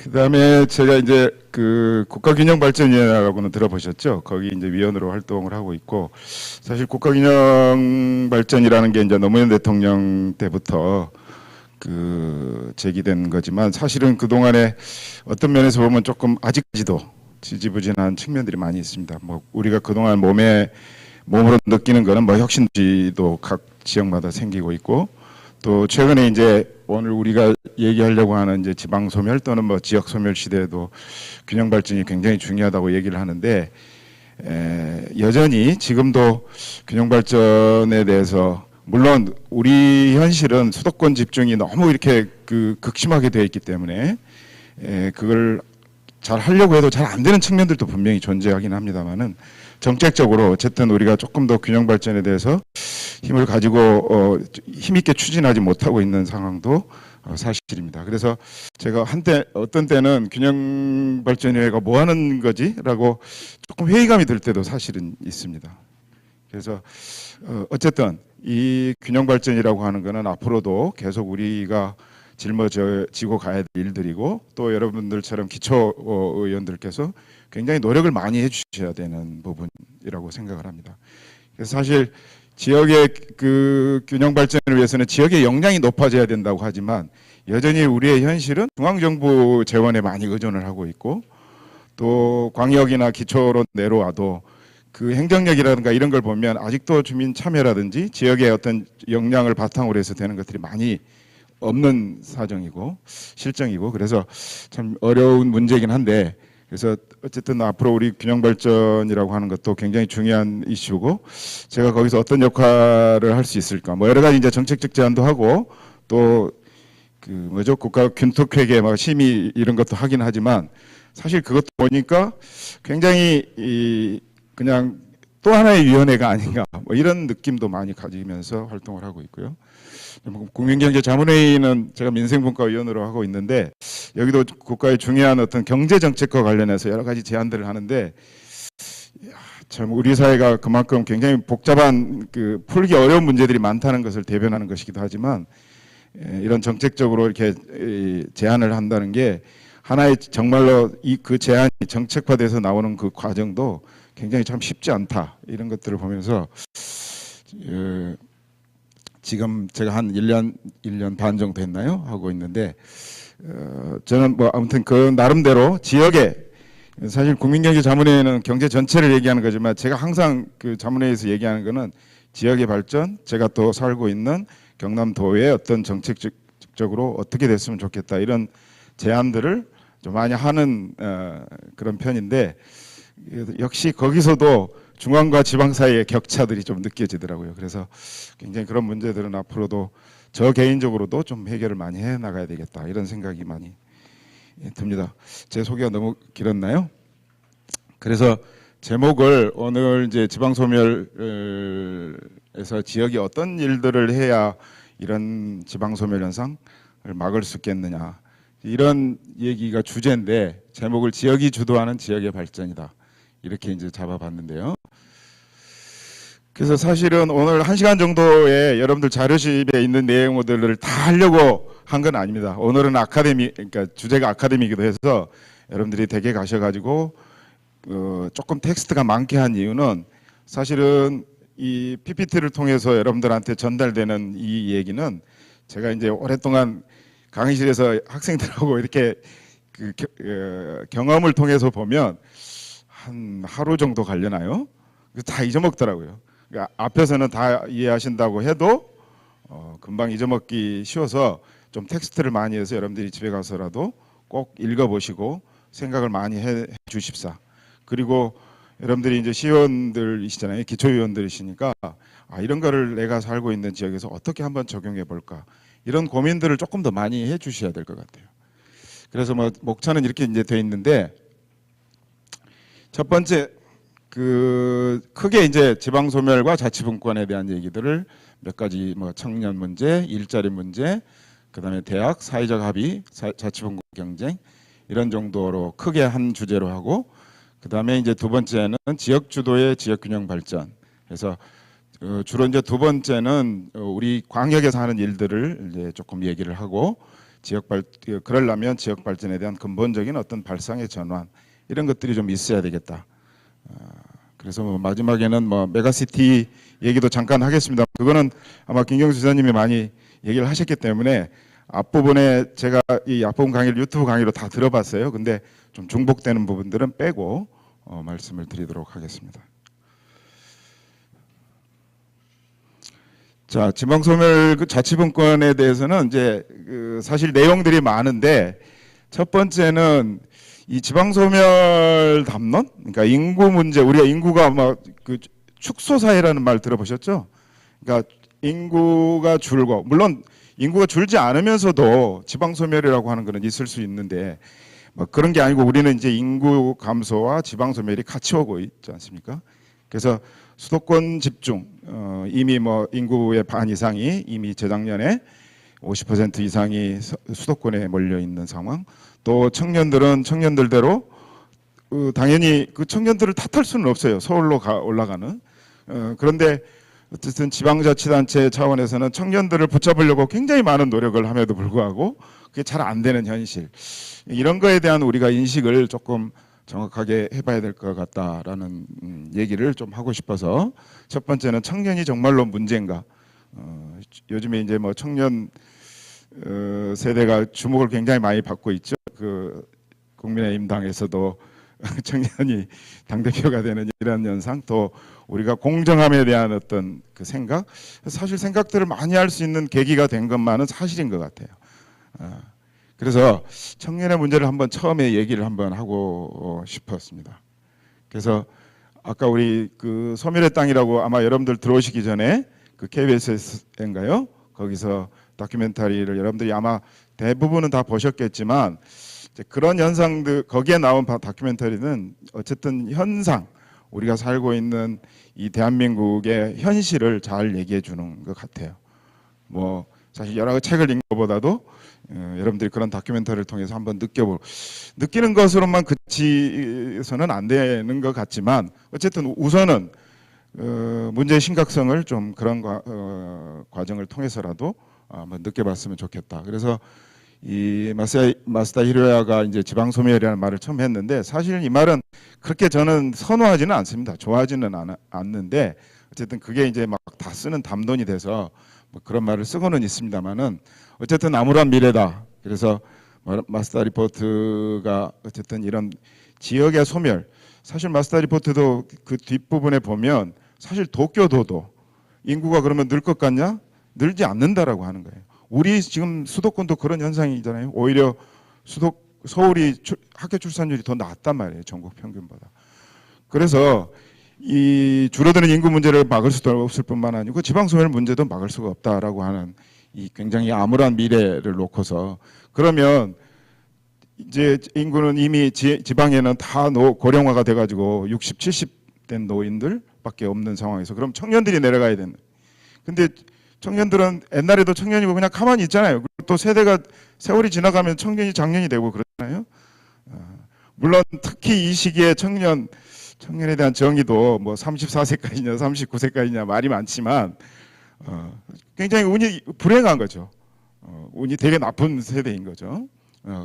그다음에 제가 이제 그 국가균형발전위원회라고는 들어보셨죠? 거기 이제 위원으로 활동을 하고 있고, 사실 국가균형발전이라는 게 이제 노무현 대통령 때부터 그 제기된 거지만, 사실은 그 동안에 어떤 면에서 보면 조금 아직까지도 지지부진한 측면들이 많이 있습니다. 뭐 우리가 그동안 몸으로 느끼는 거는 뭐 혁신지도 각 지역마다 생기고 있고, 또 최근에 이제 오늘 우리가 얘기하려고 하는 이제 지방 소멸 또는 뭐 지역 소멸 시대에도 균형 발전이 굉장히 중요하다고 얘기를 하는데, 여전히 지금도 균형 발전에 대해서, 물론 우리 현실은 수도권 집중이 너무 이렇게 극심하게 되어 있기 때문에 그걸 잘 하려고 해도 잘 안 되는 측면들도 분명히 존재하긴 합니다만은, 정책적으로 어쨌든 우리가 조금 더 균형 발전에 대해서 힘을 가지고 힘있게 추진하지 못하고 있는 상황도 사실입니다. 그래서 제가 한때 어떤 때는 균형발전위원회가 뭐 하는 거지라고 조금 회의감이 들 때도 사실은 있습니다. 그래서 어쨌든 이 균형발전이라고 하는 거는 앞으로도 계속 우리가 짊어지고 가야 될 일들이고, 또 여러분들처럼 기초의원들께서 굉장히 노력을 많이 해주셔야 되는 부분이라고 생각을 합니다. 그래서 사실 지역의 그 균형 발전을 위해서는 지역의 역량이 높아져야 된다고 하지만, 여전히 우리의 현실은 중앙정부 재원에 많이 의존을 하고 있고, 또 광역이나 기초로 내려와도 그 행정력이라든가 이런 걸 보면 아직도 주민 참여라든지 지역의 어떤 역량을 바탕으로 해서 되는 것들이 많이 없는 사정이고 실정이고, 그래서 참 어려운 문제이긴 한데, 그래서 어쨌든 앞으로 우리 균형 발전이라고 하는 것도 굉장히 중요한 이슈고, 제가 거기서 어떤 역할을 할 수 있을까, 뭐 여러 가지 이제 정책적 제안도 하고, 또 그 뭐죠, 국가 균토회계 막 심의 이런 것도 하긴 하지만, 사실 그것도 보니까 굉장히 그냥 또 하나의 위원회가 아닌가, 뭐 이런 느낌도 많이 가지면서 활동을 하고 있고요. 국민경제자문회의는 제가 민생분과위원으로 하고 있는데, 여기도 국가의 중요한 어떤 경제정책과 관련해서 여러 가지 제안들을 하는데, 참 우리 사회가 그만큼 굉장히 복잡한 풀기 어려운 문제들이 많다는 것을 대변하는 것이기도 하지만, 이런 정책적으로 이렇게 제안을 한다는 게 하나의 정말로 그 제안이 정책화돼서 나오는 그 과정도 굉장히 참 쉽지 않다, 이런 것들을 보면서 지금 제가 한 1년 반 정도 했나요? 하고 있는데, 저는 뭐 아무튼 그 나름대로 지역에, 사실 국민경제자문회의는 경제 전체를 얘기하는 거지만, 제가 항상 그 자문회의에서 얘기하는 거는 지역의 발전, 제가 또 살고 있는 경남도의 어떤 정책적으로 어떻게 됐으면 좋겠다, 이런 제안들을 좀 많이 하는 그런 편인데, 역시 거기서도 중앙과 지방 사이의 격차들이 좀 느껴지더라고요. 그래서 굉장히 그런 문제들은 앞으로도 저 개인적으로도 좀 해결을 많이 해 나가야 되겠다, 이런 생각이 많이 듭니다. 제 소개가 너무 길었나요? 그래서 제목을 오늘 이제 지방소멸에서 지역이 어떤 일들을 해야 이런 지방소멸 현상을 막을 수 있겠느냐, 이런 얘기가 주제인데, 제목을 지역이 주도하는 지역의 발전이다, 이렇게 이제 잡아봤는데요. 그래서 사실은 오늘 1시간 정도에 여러분들 자료집에 있는 내용들을 다 하려고 한 건 아닙니다. 오늘은 그러니까 주제가 아카데미이기도 해서 여러분들이 댁에 가셔가지고 조금 텍스트가 많게 한 이유는, 사실은 이 PPT를 통해서 여러분들한테 전달되는 이 얘기는 제가 이제 오랫동안 강의실에서 학생들하고 이렇게 경험을 통해서 보면 한 하루 정도 걸려나요? 다 잊어먹더라고요. 그러니까 앞에서는 다 이해하신다고 해도 금방 잊어먹기 쉬워서 좀 텍스트를 많이 해서 여러분들이 집에 가서라도 꼭 읽어보시고 생각을 많이 해 주십사. 그리고 여러분들이 이제 시의원들이시잖아요. 기초위원들이시니까 이런 거를 내가 살고 있는 지역에서 어떻게 한번 적용해 볼까, 이런 고민들을 조금 더 많이 해 주셔야 될 것 같아요. 그래서 뭐 목차는 이렇게 이제 돼 있는데, 첫 번째 크게 이제 지방소멸과 자치분권에 대한 얘기들을 몇 가지, 뭐 청년 문제, 일자리 문제, 그다음에 대학, 사회적 합의, 자치분권 경쟁, 이런 정도로 크게 한 주제로 하고, 그다음에 이제 두 번째는 지역 주도의 지역 균형 발전. 그래서 주로 이제 두 번째는 우리 광역에서 하는 일들을 이제 조금 얘기를 하고, 그러려면 지역 발전에 대한 근본적인 어떤 발상의 전환 이런 것들이 좀 있어야 되겠다. 그래서 뭐 마지막에는 뭐 메가시티 얘기도 잠깐 하겠습니다. 그거는 아마 김경수 지사님이 많이 얘기를 하셨기 때문에 앞부분에 제가 이 앞부분 강의를 유튜브 강의로 다 들어봤어요. 근데 좀 중복되는 부분들은 빼고 말씀을 드리도록 하겠습니다. 자, 지방소멸 자치분권에 대해서는 이제 사실 내용들이 많은데 첫 번째는 이 지방소멸 담론, 그러니까 인구 문제, 우리가 인구가 막 그 축소 사회라는 말 들어보셨죠? 그러니까 인구가 줄고 물론 인구가 줄지 않으면서도 지방소멸이라고 하는 거는 있을 수 있는데 뭐 그런 게 아니고 우리는 이제 인구 감소와 지방소멸이 같이 오고 있지 않습니까? 그래서 수도권 집중, 이미 뭐 인구의 반 이상이 이미 재작년에 50% 이상이 수도권에 몰려 있는 상황. 또 청년들은 청년들대로 당연히 그 청년들을 탓할 수는 없어요. 서울로 올라가는. 그런데 어쨌든 지방자치단체 차원에서는 청년들을 붙잡으려고 굉장히 많은 노력을 함에도 불구하고 그게 잘 안 되는 현실. 이런 거에 대한 우리가 인식을 조금 정확하게 해봐야 될 것 같다라는 얘기를 좀 하고 싶어서 첫 번째는 청년이 정말로 문제인가. 요즘에 이제 뭐 청년 세대가 주목을 굉장히 많이 받고 있죠. 그 국민의힘 당에서도 청년이 당대표가 되는 이런 현상, 또 우리가 공정함에 대한 어떤 그 생각, 사실 생각들을 많이 할 수 있는 계기가 된 것만은 사실인 것 같아요. 그래서 청년의 문제를 한번 처음에 얘기를 한번 하고 싶었습니다. 그래서 아까 우리 그 소멸의 땅이라고 아마 여러분들 들어오시기 전에 그 KBS인가요? 거기서 다큐멘터리를 여러분들이 아마 대부분은 다 보셨겠지만 그런 현상들 거기에 나온 다큐멘터리는 어쨌든 현상 우리가 살고 있는 이 대한민국의 현실을 잘 얘기해 주는 것 같아요. 뭐 사실 여러 책을 읽는 것보다도 여러분들이 그런 다큐멘터리를 통해서 한번 느끼는 것으로만 그치서는 안 되는 것 같지만 어쨌든 우선은 문제의 심각성을 좀 그런 과정을 통해서라도 한번 느껴봤으면 좋겠다. 그래서 이 마스다 히로야가 이제 지방소멸이라는 말을 처음 했는데 사실 이 말은 그렇게 저는 선호하지는 않습니다. 좋아하지는 않는데 어쨌든 그게 이제 막 다 쓰는 담론이 돼서 뭐 그런 말을 쓰고는 있습니다만은 어쨌든 암울한 미래다. 그래서 마스다 리포트가 어쨌든 이런 지역의 소멸, 사실 마스다 리포트도 그 뒷부분에 보면 사실 도쿄도도 인구가 그러면 늘 것 같냐? 늘지 않는다라고 하는 거예요. 우리 지금 수도권도 그런 현상이잖아요. 오히려 서울이 학교 출산율이 더 낮단 말이에요. 전국 평균보다. 그래서 이 줄어드는 인구 문제를 막을 수도 없을 뿐만 아니고 지방소멸 문제도 막을 수가 없다라고 하는 이 굉장히 암울한 미래를 놓고서 그러면 이제 인구는 이미 지방에는 다 고령화가 돼가지고 60, 70 된 노인들밖에 없는 상황에서 그럼 청년들이 내려가야 되는. 근데 청년들은 옛날에도 청년이고 그냥 가만히 있잖아요. 또 세월이 지나가면 청년이 장년이 되고 그러잖아요. 물론 특히 이 시기에 청년에 대한 정의도 뭐 34세까지냐 39세까지냐 말이 많지만 굉장히 운이 불행한 거죠. 운이 되게 나쁜 세대인 거죠.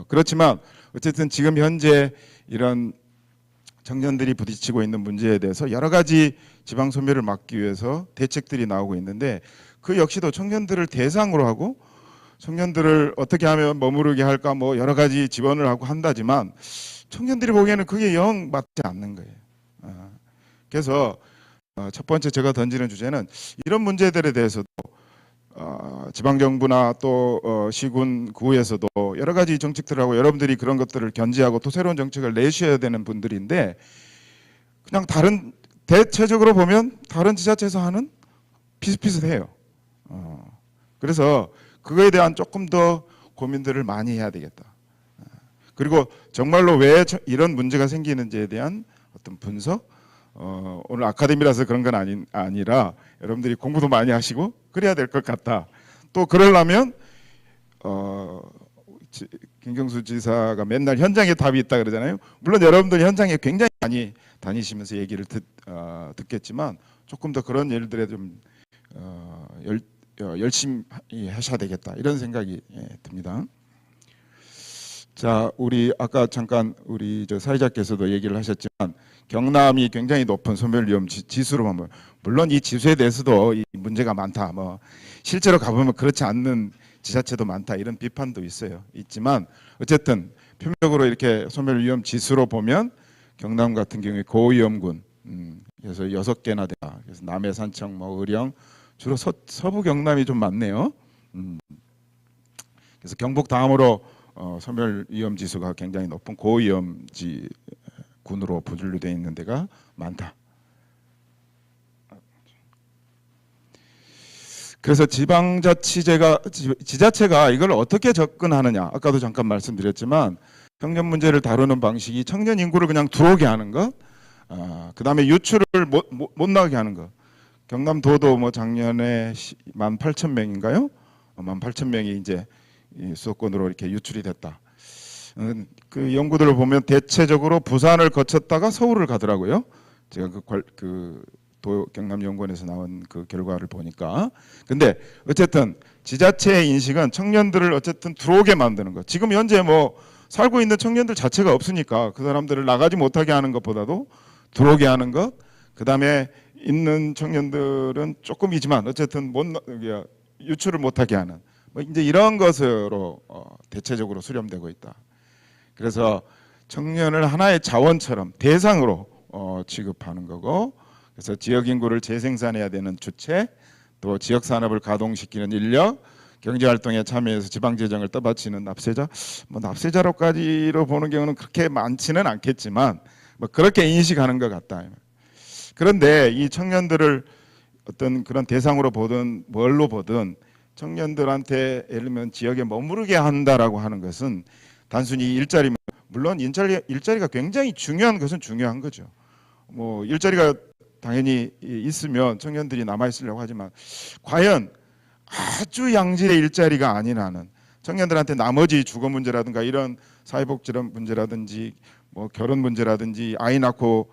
그렇지만 어쨌든 지금 현재 이런 청년들이 부딪히고 있는 문제에 대해서 여러 가지 지방소멸을 막기 위해서 대책들이 나오고 있는데 그 역시도 청년들을 대상으로 하고 청년들을 어떻게 하면 머무르게 할까 뭐 여러 가지 지원을 하고 한다지만 청년들이 보기에는 그게 영 맞지 않는 거예요. 그래서 첫 번째 제가 던지는 주제는 이런 문제들에 대해서도 지방정부나 또 시군 구에서도 여러 가지 정책들하고 여러분들이 그런 것들을 견지하고 또 새로운 정책을 내셔야 되는 분들인데 그냥 대체적으로 보면 다른 지자체에서 하는 비슷비슷해요. 그래서 그거에 대한 조금 더 고민들을 많이 해야 되겠다. 그리고 정말로 왜 이런 문제가 생기는지에 대한 어떤 분석, 오늘 아카데미라서 그런 건 아니라 여러분들이 공부도 많이 하시고 그래야 될 것 같다. 또 그러려면 김경수 지사가 맨날 현장에 답이 있다 그러잖아요. 물론 여러분들 현장에 굉장히 많이 다니시면서 얘기를 듣겠지만 조금 더 그런 일들에 좀 열심히 하셔야 되겠다 이런 생각이 듭니다. 자, 우리 아까 잠깐 우리 저 사회자께서도 얘기를 하셨지만 경남이 굉장히 높은 소멸 위험 지수로 보면 물론 이 지수에 대해서도 이 문제가 많다. 뭐 실제로 가보면 그렇지 않는 지자체도 많다. 이런 비판도 있지만 어쨌든 표면적으로 이렇게 소멸 위험 지수로 보면 경남 같은 경우에 고위험군 그래서 6개나 된다. 그래서 남해, 산청, 뭐 의령 주로 서부 경남이 좀 많네요. 그래서 경북 다음으로 소멸 위험 지수가 굉장히 높은 고위험지 군으로 분류되어 있는 데가 많다. 그래서 지자체가 이걸 어떻게 접근하느냐. 아까도 잠깐 말씀드렸지만 청년 문제를 다루는 방식이 청년 인구를 그냥 들어오게 하는 것, 그다음에 유출을 못 나게 하는 것. 경남도도 뭐 작년에 18,000명인가요? 18,000명이 이제 수도권으로 이렇게 유출이 됐다. 그 연구들을 보면 대체적으로 부산을 거쳤다가 서울을 가더라고요. 제가 경남연구원에서 나온 그 결과를 보니까. 근데 어쨌든 지자체의 인식은 청년들을 어쨌든 들어오게 만드는 것. 지금 현재 뭐 살고 있는 청년들 자체가 없으니까 그 사람들을 나가지 못하게 하는 것보다도 들어오게 하는 것. 그다음에 있는 청년들은 조금이지만 어쨌든 유출을 못하게 하는. 뭐 이제 이런 것으로 대체적으로 수렴되고 있다. 그래서 청년을 하나의 자원처럼 대상으로 취급하는 거고, 그래서 지역 인구를 재생산해야 되는 주체, 또 지역 산업을 가동시키는 인력, 경제 활동에 참여해서 지방 재정을 떠받치는 납세자. 뭐 납세자로까지로 보는 경우는 그렇게 많지는 않겠지만 뭐 그렇게 인식하는 것 같다. 그런데 이 청년들을 어떤 그런 대상으로 보든 뭘로 보든 청년들한테 예를 들면 지역에 머무르게 한다라고 하는 것은 단순히 일자리면, 물론 일자리가 굉장히 중요한 것은 중요한 거죠. 뭐 일자리가 당연히 있으면 청년들이 남아 있으려고 하지만 과연 아주 양질의 일자리가 아닌 한은 청년들한테 나머지 주거 문제라든가 이런 사회복지 문제라든지 뭐 결혼 문제라든지 아이 낳고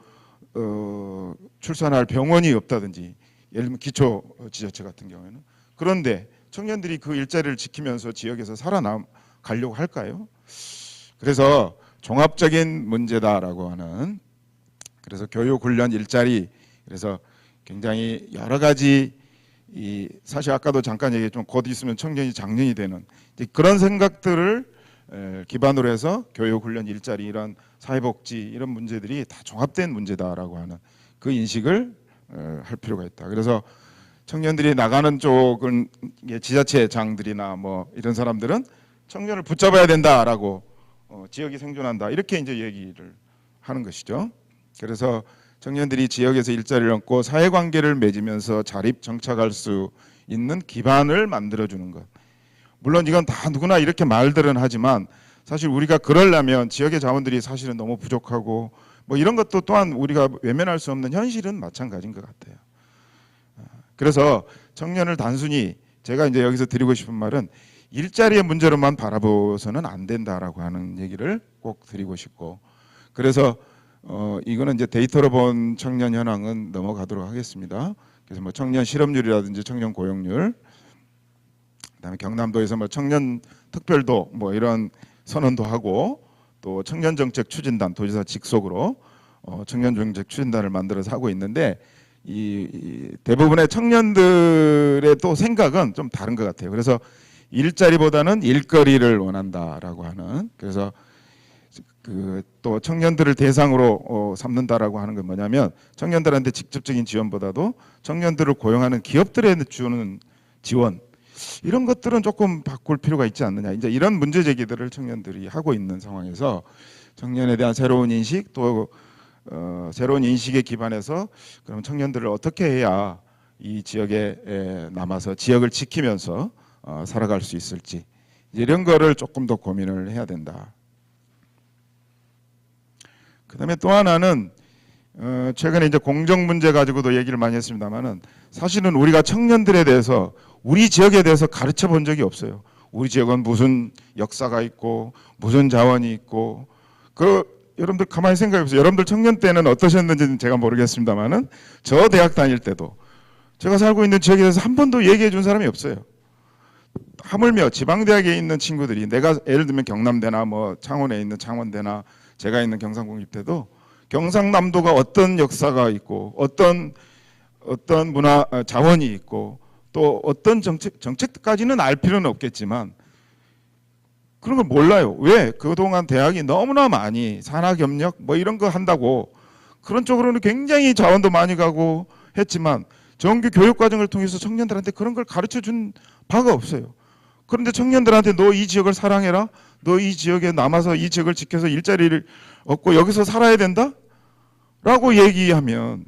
출산할 병원이 없다든지, 예를 들면 기초 지자체 같은 경우에는. 그런데 청년들이 그 일자리를 지키면서 지역에서 살아가려고 할까요? 그래서 종합적인 문제다라고 하는, 그래서 교육, 훈련, 일자리, 그래서 굉장히 여러 가지, 사실 아까도 잠깐 얘기했지만 곧 있으면 청년이 장년이 되는 그런 생각들을 기반으로 해서 교육, 훈련, 일자리, 이런 사회복지 이런 문제들이 다 종합된 문제다라고 하는 그 인식을 할 필요가 있다. 그래서 청년들이 나가는 쪽은 지자체장들이나 뭐 이런 사람들은 청년을 붙잡아야 된다라고, 지역이 생존한다 이렇게 이제 얘기를 하는 것이죠. 그래서 청년들이 지역에서 일자리를 얻고 사회관계를 맺으면서 자립 정착할 수 있는 기반을 만들어주는 것. 물론 이건 다 누구나 이렇게 말들은 하지만 사실 우리가 그러려면 지역의 자원들이 사실은 너무 부족하고 뭐 이런 것도 또한 우리가 외면할 수 없는 현실은 마찬가지인 것 같아요. 그래서 청년을 단순히 제가 이제 여기서 드리고 싶은 말은 일자리의 문제로만 바라보서는 안 된다라고 하는 얘기를 꼭 드리고 싶고, 그래서 이거는 이제 데이터로 본 청년 현황은 넘어가도록 하겠습니다. 그래서 뭐 청년 실업률이라든지 청년 고용률, 그다음에 경남도에서 뭐 청년 특별도 뭐 이런 선언도 하고, 또 청년 정책 추진단, 도지사 직속으로 청년 정책 추진단을 만들어서 하고 있는데, 이 대부분의 청년들의 또 생각은 좀 다른 것 같아요. 그래서 일자리보다는 일거리를 원한다라고 하는, 그래서 또 청년들을 대상으로 삼는다라고 하는 건 뭐냐면 청년들한테 직접적인 지원보다도 청년들을 고용하는 기업들에 주는 지원, 이런 것들은 조금 바꿀 필요가 있지 않느냐. 이제 이런 문제 제기들을 청년들이 하고 있는 상황에서 청년에 대한 새로운 인식, 또 새로운 인식에 기반해서 그럼 청년들을 어떻게 해야 이 지역에 남아서 지역을 지키면서 살아갈 수 있을지, 이런 거를 조금 더 고민을 해야 된다. 그다음에 또 하나는 최근에 이제 공정 문제 가지고도 얘기를 많이 했습니다만은 사실은 우리가 청년들에 대해서, 우리 지역에 대해서 가르쳐 본 적이 없어요. 우리 지역은 무슨 역사가 있고 무슨 자원이 있고, 여러분들 가만히 생각해 보세요. 여러분들 청년 때는 어떠셨는지는 제가 모르겠습니다만은 저 대학 다닐 때도 제가 살고 있는 지역에 대해서 한 번도 얘기해 준 사람이 없어요. 하물며 지방대학에 있는 친구들이 내가 예를 들면 경남대나 뭐 창원에 있는 창원대나 제가 있는 경상국립대도 경상남도가 어떤 역사가 있고 어떤 문화 자원이 있고 또 어떤 정책까지는 알 필요는 없겠지만 그런 걸 몰라요. 왜? 그동안 대학이 너무나 많이 산학협력 뭐 이런 거 한다고 그런 쪽으로는 굉장히 자원도 많이 가고 했지만 정규 교육과정을 통해서 청년들한테 그런 걸 가르쳐 준 바가 없어요. 그런데 청년들한테 너 이 지역을 사랑해라. 너 이 지역에 남아서 이 지역을 지켜서 일자리를 얻고 여기서 살아야 된다? 라고 얘기하면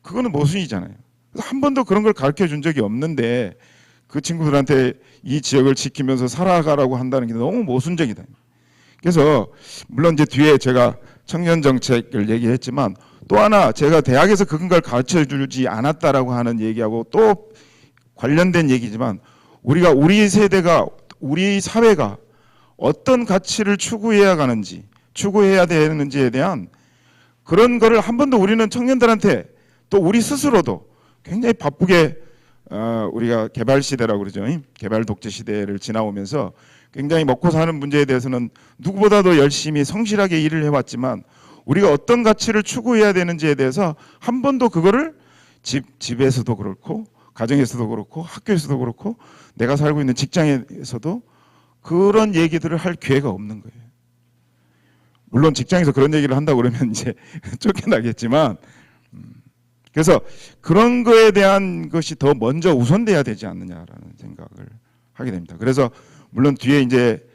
그거는 모순이잖아요. 그래서 한 번도 그런 걸 가르쳐 준 적이 없는데 그 친구들한테 이 지역을 지키면서 살아가라고 한다는 게 너무 모순적이다. 그래서 물론 이제 뒤에 제가 청년 정책을 얘기했지만 또 하나 제가 대학에서 그런 걸 가르쳐 주지 않았다라고 하는 얘기하고 또 관련된 얘기지만 우리가 우리 세대가 우리 사회가 어떤 가치를 추구해야 가는지 추구해야 되는지에 대한 그런 거를 한 번도 우리는 청년들한테 또 우리 스스로도 굉장히 바쁘게 우리가 개발 시대라고 그러죠. 개발 독재 시대를 지나오면서 굉장히 먹고 사는 문제에 대해서는 누구보다도 열심히 성실하게 일을 해왔지만 우리가 어떤 가치를 추구해야 되는지에 대해서 한 번도 그거를 집에서도 그렇고 가정에서도 그렇고 학교에서도 그렇고 내가 살고 있는 직장에서도 그런 얘기들을 할 기회가 없는 거예요. 물론 직장에서 그런 얘기를 한다고 그러면 이제 쫓겨나겠지만 그래서 그런 거에 대한 것이 더 먼저 우선돼야 되지 않느냐라는 생각을 하게 됩니다. 그래서 물론 뒤에 이제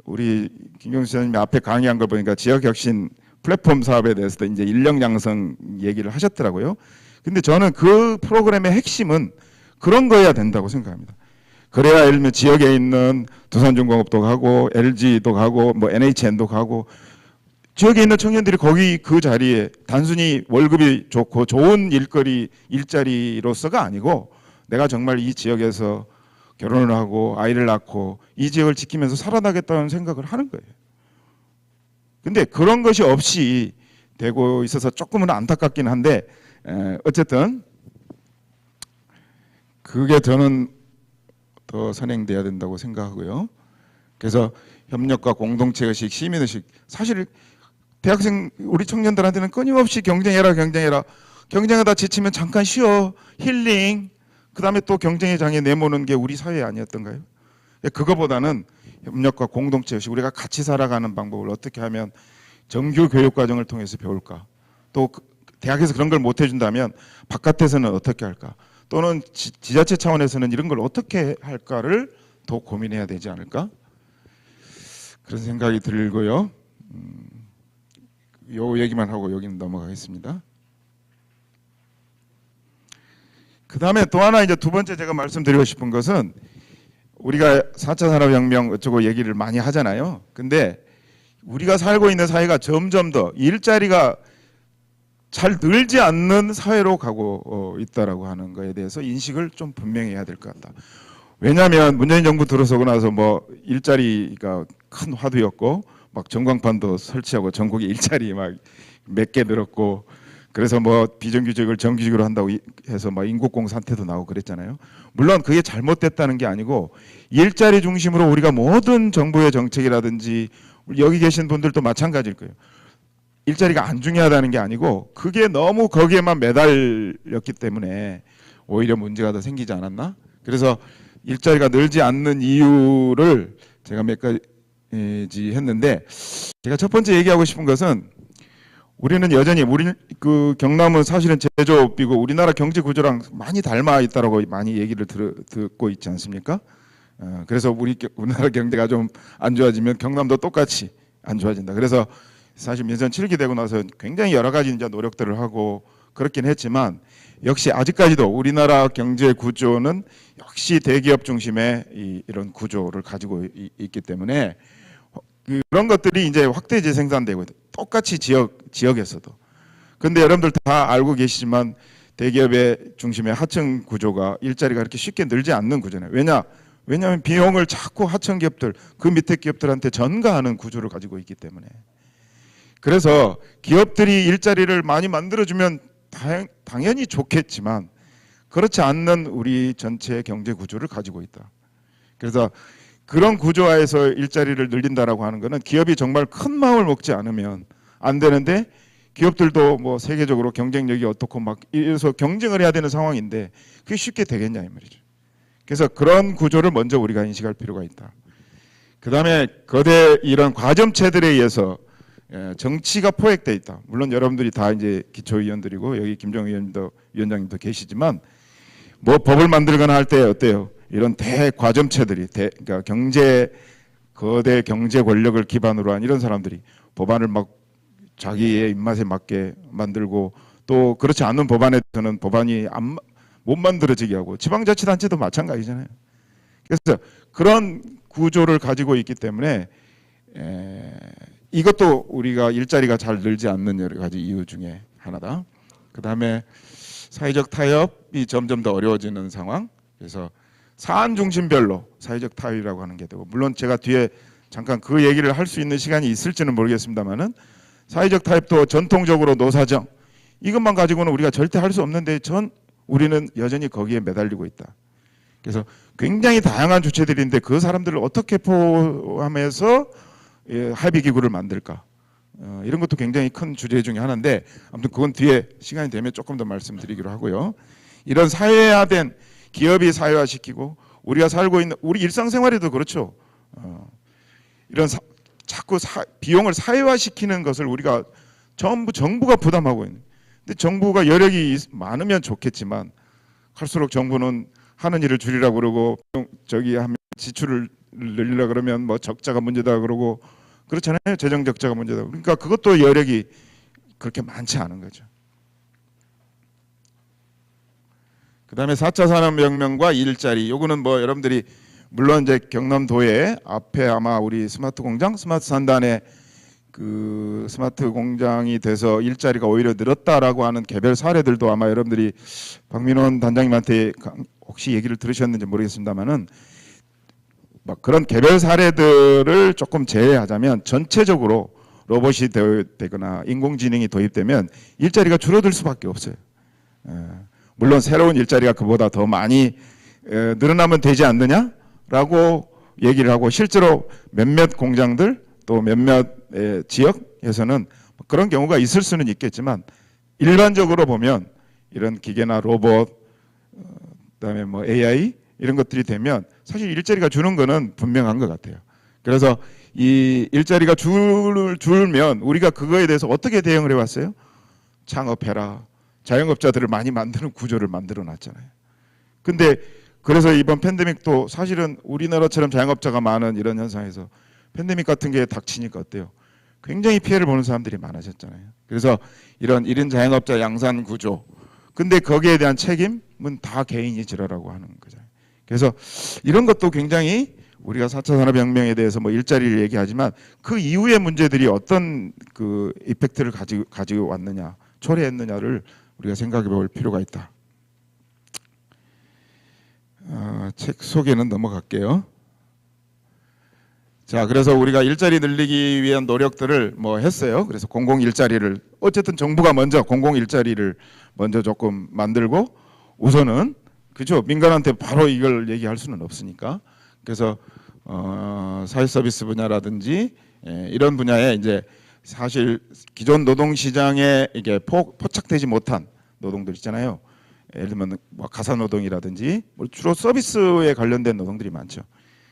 우리 김경수 선생님이 앞에 강의한 걸 보니까 지역혁신 플랫폼 사업에 대해서도 이제 인력 양성 얘기를 하셨더라고요. 근데 저는 그 프로그램의 핵심은 그런 거여야 된다고 생각합니다. 그래야 예를 들면 지역에 있는 두산중공업도 가고 LG도 가고 뭐 NHN도 가고 지역에 있는 청년들이 거기 그 자리에 단순히 월급이 좋고 좋은 일자리로서가 아니고 내가 정말 이 지역에서 결혼을 하고 아이를 낳고 이 지역을 지키면서 살아나겠다는 생각을 하는 거예요. 근데 그런 것이 없이 되고 있어서 조금은 안타깝긴 한데 어쨌든 그게 저는 더 선행돼야 된다고 생각하고요. 그래서 협력과 공동체의식, 시민의식 사실 대학생 우리 청년들한테는 끊임없이 경쟁하다 지치면 잠깐 쉬어 힐링 그 다음에 또 경쟁의 장에 내모는 게 우리 사회 아니었던가요? 그거보다는 협력과 공동체의식 우리가 같이 살아가는 방법을 어떻게 하면 정규 교육과정을 통해서 배울까 또 대학에서 그런 걸 못 해준다면 바깥에서는 어떻게 할까 또는 지자체 차원에서는 이런 걸 어떻게 할까를 더 고민해야 되지 않을까 그런 생각이 들고요. 요 얘기만 하고 여기는 넘어가겠습니다. 그 다음에 또 하나 이제 두 번째 제가 말씀드리고 싶은 것은 우리가 4차 산업혁명 어쩌고 얘기를 많이 하잖아요. 근데 우리가 살고 있는 사회가 점점 더 일자리가 잘 늘지 않는 사회로 가고 있다라고 하는 거에 대해서 인식을 좀 분명히 해야 될 것 같다. 왜냐하면 문재인 정부 들어서고 나서 뭐 일자리가 큰 화두였고 막 전광판도 설치하고 전국에 일자리 막 몇 개 늘었고 그래서 뭐 비정규직을 정규직으로 한다고 해서 막 인국공 사태도 나오고 그랬잖아요. 물론 그게 잘못됐다는 게 아니고 일자리 중심으로 우리가 모든 정부의 정책이라든지 여기 계신 분들도 마찬가지일 거예요. 일자리가 안 중요하다는 게 아니고 그게 너무 거기에만 매달렸기 때문에 오히려 문제가 더 생기지 않았나? 그래서 일자리가 늘지 않는 이유를 제가 몇 가지 했는데 제가 첫 번째 얘기하고 싶은 것은 우리는 여전히 우리 그 경남은 사실은 제조업이고 우리나라 경제 구조랑 많이 닮아 있다라고 많이 얘기를 듣고 있지 않습니까? 그래서 우리나라 경제가 좀 안 좋아지면 경남도 똑같이 안 좋아진다. 그래서 사실 민선 7기 되고 나서 굉장히 여러 가지 이제 노력들을 하고 그렇긴 했지만 역시 아직까지도 우리나라 경제 구조는 역시 대기업 중심의 이런 구조를 가지고 있기 때문에 그런 것들이 이제 확대 재생산되고 똑같이 지역에서도. 그런데 여러분들 다 알고 계시지만 대기업의 중심의 하청 구조가 일자리가 그렇게 쉽게 늘지 않는 구조네요. 왜냐하면 비용을 자꾸 하청 기업들, 그 밑에 기업들한테 전가하는 구조를 가지고 있기 때문에. 그래서 기업들이 일자리를 많이 만들어주면 당연히 좋겠지만 그렇지 않는 우리 전체 경제 구조를 가지고 있다. 그래서 그런 구조화에서 일자리를 늘린다라고 하는 거는 기업이 정말 큰 마음을 먹지 않으면 안 되는데 기업들도 뭐 세계적으로 경쟁력이 어떻고 막 이래서 경쟁을 해야 되는 상황인데 그게 쉽게 되겠냐 이 말이죠. 그래서 그런 구조를 먼저 우리가 인식할 필요가 있다. 그다음에 거대 이런 과점체들에 의해서 정치가 포획돼 있다. 물론 여러분들이 다 이제 기초위원들이고 여기 김정은 위원장님도 계시지만 뭐 법을 만들거나 할 때 어때요? 이런 대과점체들이 그러니까 거대 경제 권력을 기반으로 한 이런 사람들이 법안을 막 자기의 입맛에 맞게 만들고 또 그렇지 않은 법안에서는 법안이 못 만들어지게 하고 지방자치단체도 마찬가지잖아요. 그래서 그런 구조를 가지고 있기 때문에 이것도 우리가 일자리가 잘 늘지 않는 여러 가지 이유 중에 하나다. 그다음에 사회적 타협이 점점 더 어려워지는 상황. 그래서 사안 중심별로 사회적 타협이라고 하는 게 되고 물론 제가 뒤에 잠깐 그 얘기를 할 수 있는 시간이 있을지는 모르겠습니다만은 사회적 타협도 전통적으로 노사정 이것만 가지고는 우리가 절대 할 수 없는데 우리는 여전히 거기에 매달리고 있다. 그래서 굉장히 다양한 주체들인데 그 사람들을 어떻게 포함해서 합의기구를 만들까? 이런 것도 굉장히 큰 주제 중에 하나인데 아무튼 그건 뒤에 시간이 되면 조금 더 말씀드리기로 하고요. 이런 사회화된 기업이 사회화시키고 우리가 살고 있는 우리 일상생활에도 그렇죠. 이런 자꾸 비용을 사회화시키는 것을 우리가 전부 정부가 부담하고 있는. 근데 정부가 여력이 많으면 좋겠지만 할수록 정부는 하는 일을 줄이라고 그러고 저기 하면 지출을 늘리려 그러면 뭐 적자가 문제다 그러고 그렇잖아요. 재정 적자가 문제다. 그러니까 그것도 여력이 그렇게 많지 않은 거죠. 그다음에 4차 산업혁명과 일자리. 요거는 뭐 여러분들이 물론 이제 경남도에 앞에 아마 우리 스마트 공장, 스마트 산단에 그 스마트 공장이 돼서 일자리가 오히려 늘었다라고 하는 개별 사례들도 아마 여러분들이 박민원 단장님한테 혹시 얘기를 들으셨는지 모르겠습니다만은 막 그런 개별 사례들을 조금 제외하자면 전체적으로 로봇이 되거나 인공지능이 도입되면 일자리가 줄어들 수밖에 없어요. 물론 새로운 일자리가 그보다 더 많이 늘어나면 되지 않느냐라고 얘기를 하고 실제로 몇몇 공장들 또 몇몇 지역에서는 그런 경우가 있을 수는 있겠지만 일반적으로 보면 이런 기계나 로봇 그다음에 뭐 AI 이런 것들이 되면 사실 일자리가 주는 거는 분명한 것 같아요. 그래서 이 일자리가 줄면 우리가 그거에 대해서 어떻게 대응을 해왔어요? 창업해라. 자영업자들을 많이 만드는 구조를 만들어 놨잖아요. 근데 그래서 이번 팬데믹도 사실은 우리나라처럼 자영업자가 많은 이런 현상에서 팬데믹 같은 게 닥치니까 어때요? 굉장히 피해를 보는 사람들이 많아졌잖아요. 그래서 이런 1인 자영업자 양산 구조. 근데 거기에 대한 책임은 다 개인이 지라라고 하는 거죠. 그래서 이런 것도 굉장히 우리가 4차 산업혁명에 대해서 뭐 일자리를 얘기하지만 그 이후의 문제들이 어떤 그 이펙트를 가지고 왔느냐, 초래했느냐를 우리가 생각해 볼 필요가 있다. 책 소개는 넘어갈게요. 자, 그래서 우리가 일자리 늘리기 위한 노력들을 뭐 했어요. 그래서 공공 일자리를 어쨌든 정부가 먼저 공공 일자리를 먼저 조금 만들고 우선은 그죠? 민간한테 바로 이걸 얘기할 수는 없으니까. 그래서 사회 서비스 분야라든지 이런 분야에 이제 사실 기존 노동 시장에 이게 포착되지 못한 노동들 있잖아요. 예를 들면 뭐 가사 노동이라든지 뭐 주로 서비스에 관련된 노동들이 많죠.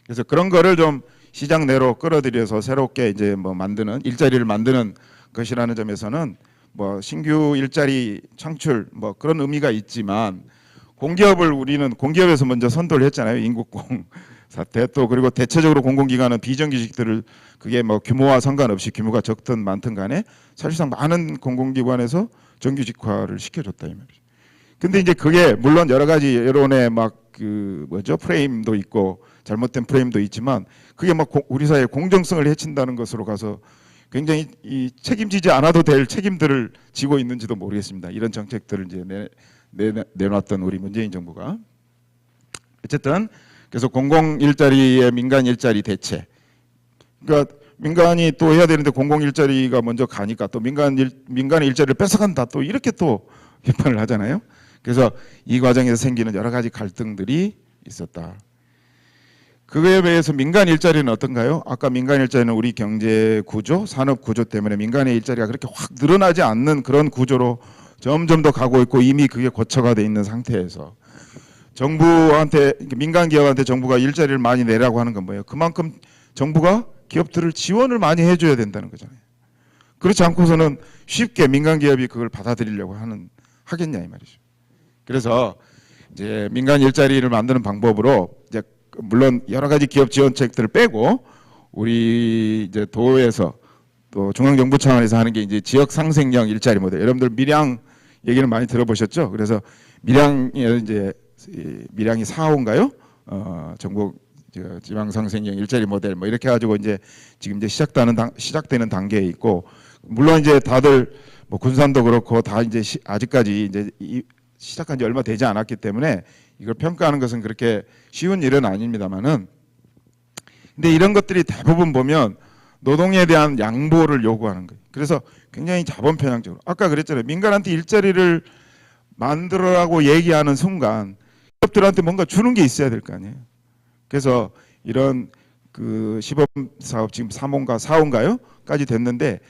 그래서 그런 거를 좀 시장 내로 끌어들여서 새롭게 이제 뭐 만드는 일자리를 만드는 것이라는 점에서는 뭐 신규 일자리 창출 뭐 그런 의미가 있지만 공기업을 우리는 공기업에서 먼저 선도를 했잖아요. 인국공 사태 또 그리고 대체적으로 공공기관은 비정규직들을 그게 뭐 규모와 상관없이 규모가 적든 많든 간에 사실상 많은 공공기관에서 정규직화를 시켜줬다 이 말이죠. 근데 이제 그게 물론 여러 가지 여론의 막 그 뭐죠 프레임도 있고 잘못된 프레임도 있지만 그게 막 우리 사회의 공정성을 해친다는 것으로 가서 굉장히 이 책임지지 않아도 될 책임들을 지고 있는지도 모르겠습니다. 이런 정책들을 이제 내놨던 우리 문재인 정부가 어쨌든 그래서 공공 일자리의 민간 일자리 대체. 그러니까 민간이 또 해야 되는데 공공 일자리가 먼저 가니까 또 민간의 일자리를 뺏어간다 또 이렇게 또 비판을 하잖아요. 그래서 이 과정에서 생기는 여러 가지 갈등들이 있었다. 그거에 비해서 민간 일자리는 어떤가요? 아까 민간 일자리는 우리 경제 구조, 산업 구조 때문에 민간의 일자리가 그렇게 확 늘어나지 않는 그런 구조로 점점 더 가고 있고 이미 그게 고착화돼 있는 상태에서 정부한테 민간 기업한테 정부가 일자리를 많이 내라고 하는 건 뭐예요? 그만큼 정부가 기업들을 지원을 많이 해줘야 된다는 거잖아요. 그렇지 않고서는 쉽게 민간 기업이 그걸 받아들이려고 하겠냐 이 말이죠. 그래서 이제 민간 일자리를 만드는 방법으로 이제 물론 여러 가지 기업 지원책들을 빼고 우리 이제 도에서 또 중앙정부 차원에서 하는 게 이제 지역 상생형 일자리 모델. 여러분들 밀양 얘기는 많이 들어보셨죠? 그래서 밀양이 이제 밀양이 4호인가요? 전국 지방 상생형 일자리 모델 뭐 이렇게 해가지고 이제 지금 이제 시작되는 단계에 있고 물론 이제 다들 뭐 군산도 그렇고 다 이제 아직까지 이제 시작한 지 얼마 되지 않았기 때문에 이걸 평가하는 것은 그렇게 쉬운 일은 아닙니다만은 근데 이런 것들이 대부분 보면 노동에 대한 양보를 요구하는 거예요. 그래서 굉장히 자본 편향적으로 아까 그랬잖아요. 민간한테 일자리를 만들어라고 얘기하는 순간 기업들한테 뭔가 주는 게 있어야 될 거 아니에요. 그래서 이런 그 시범 사업 지금 3호인가 4호인가요?까지 됐는데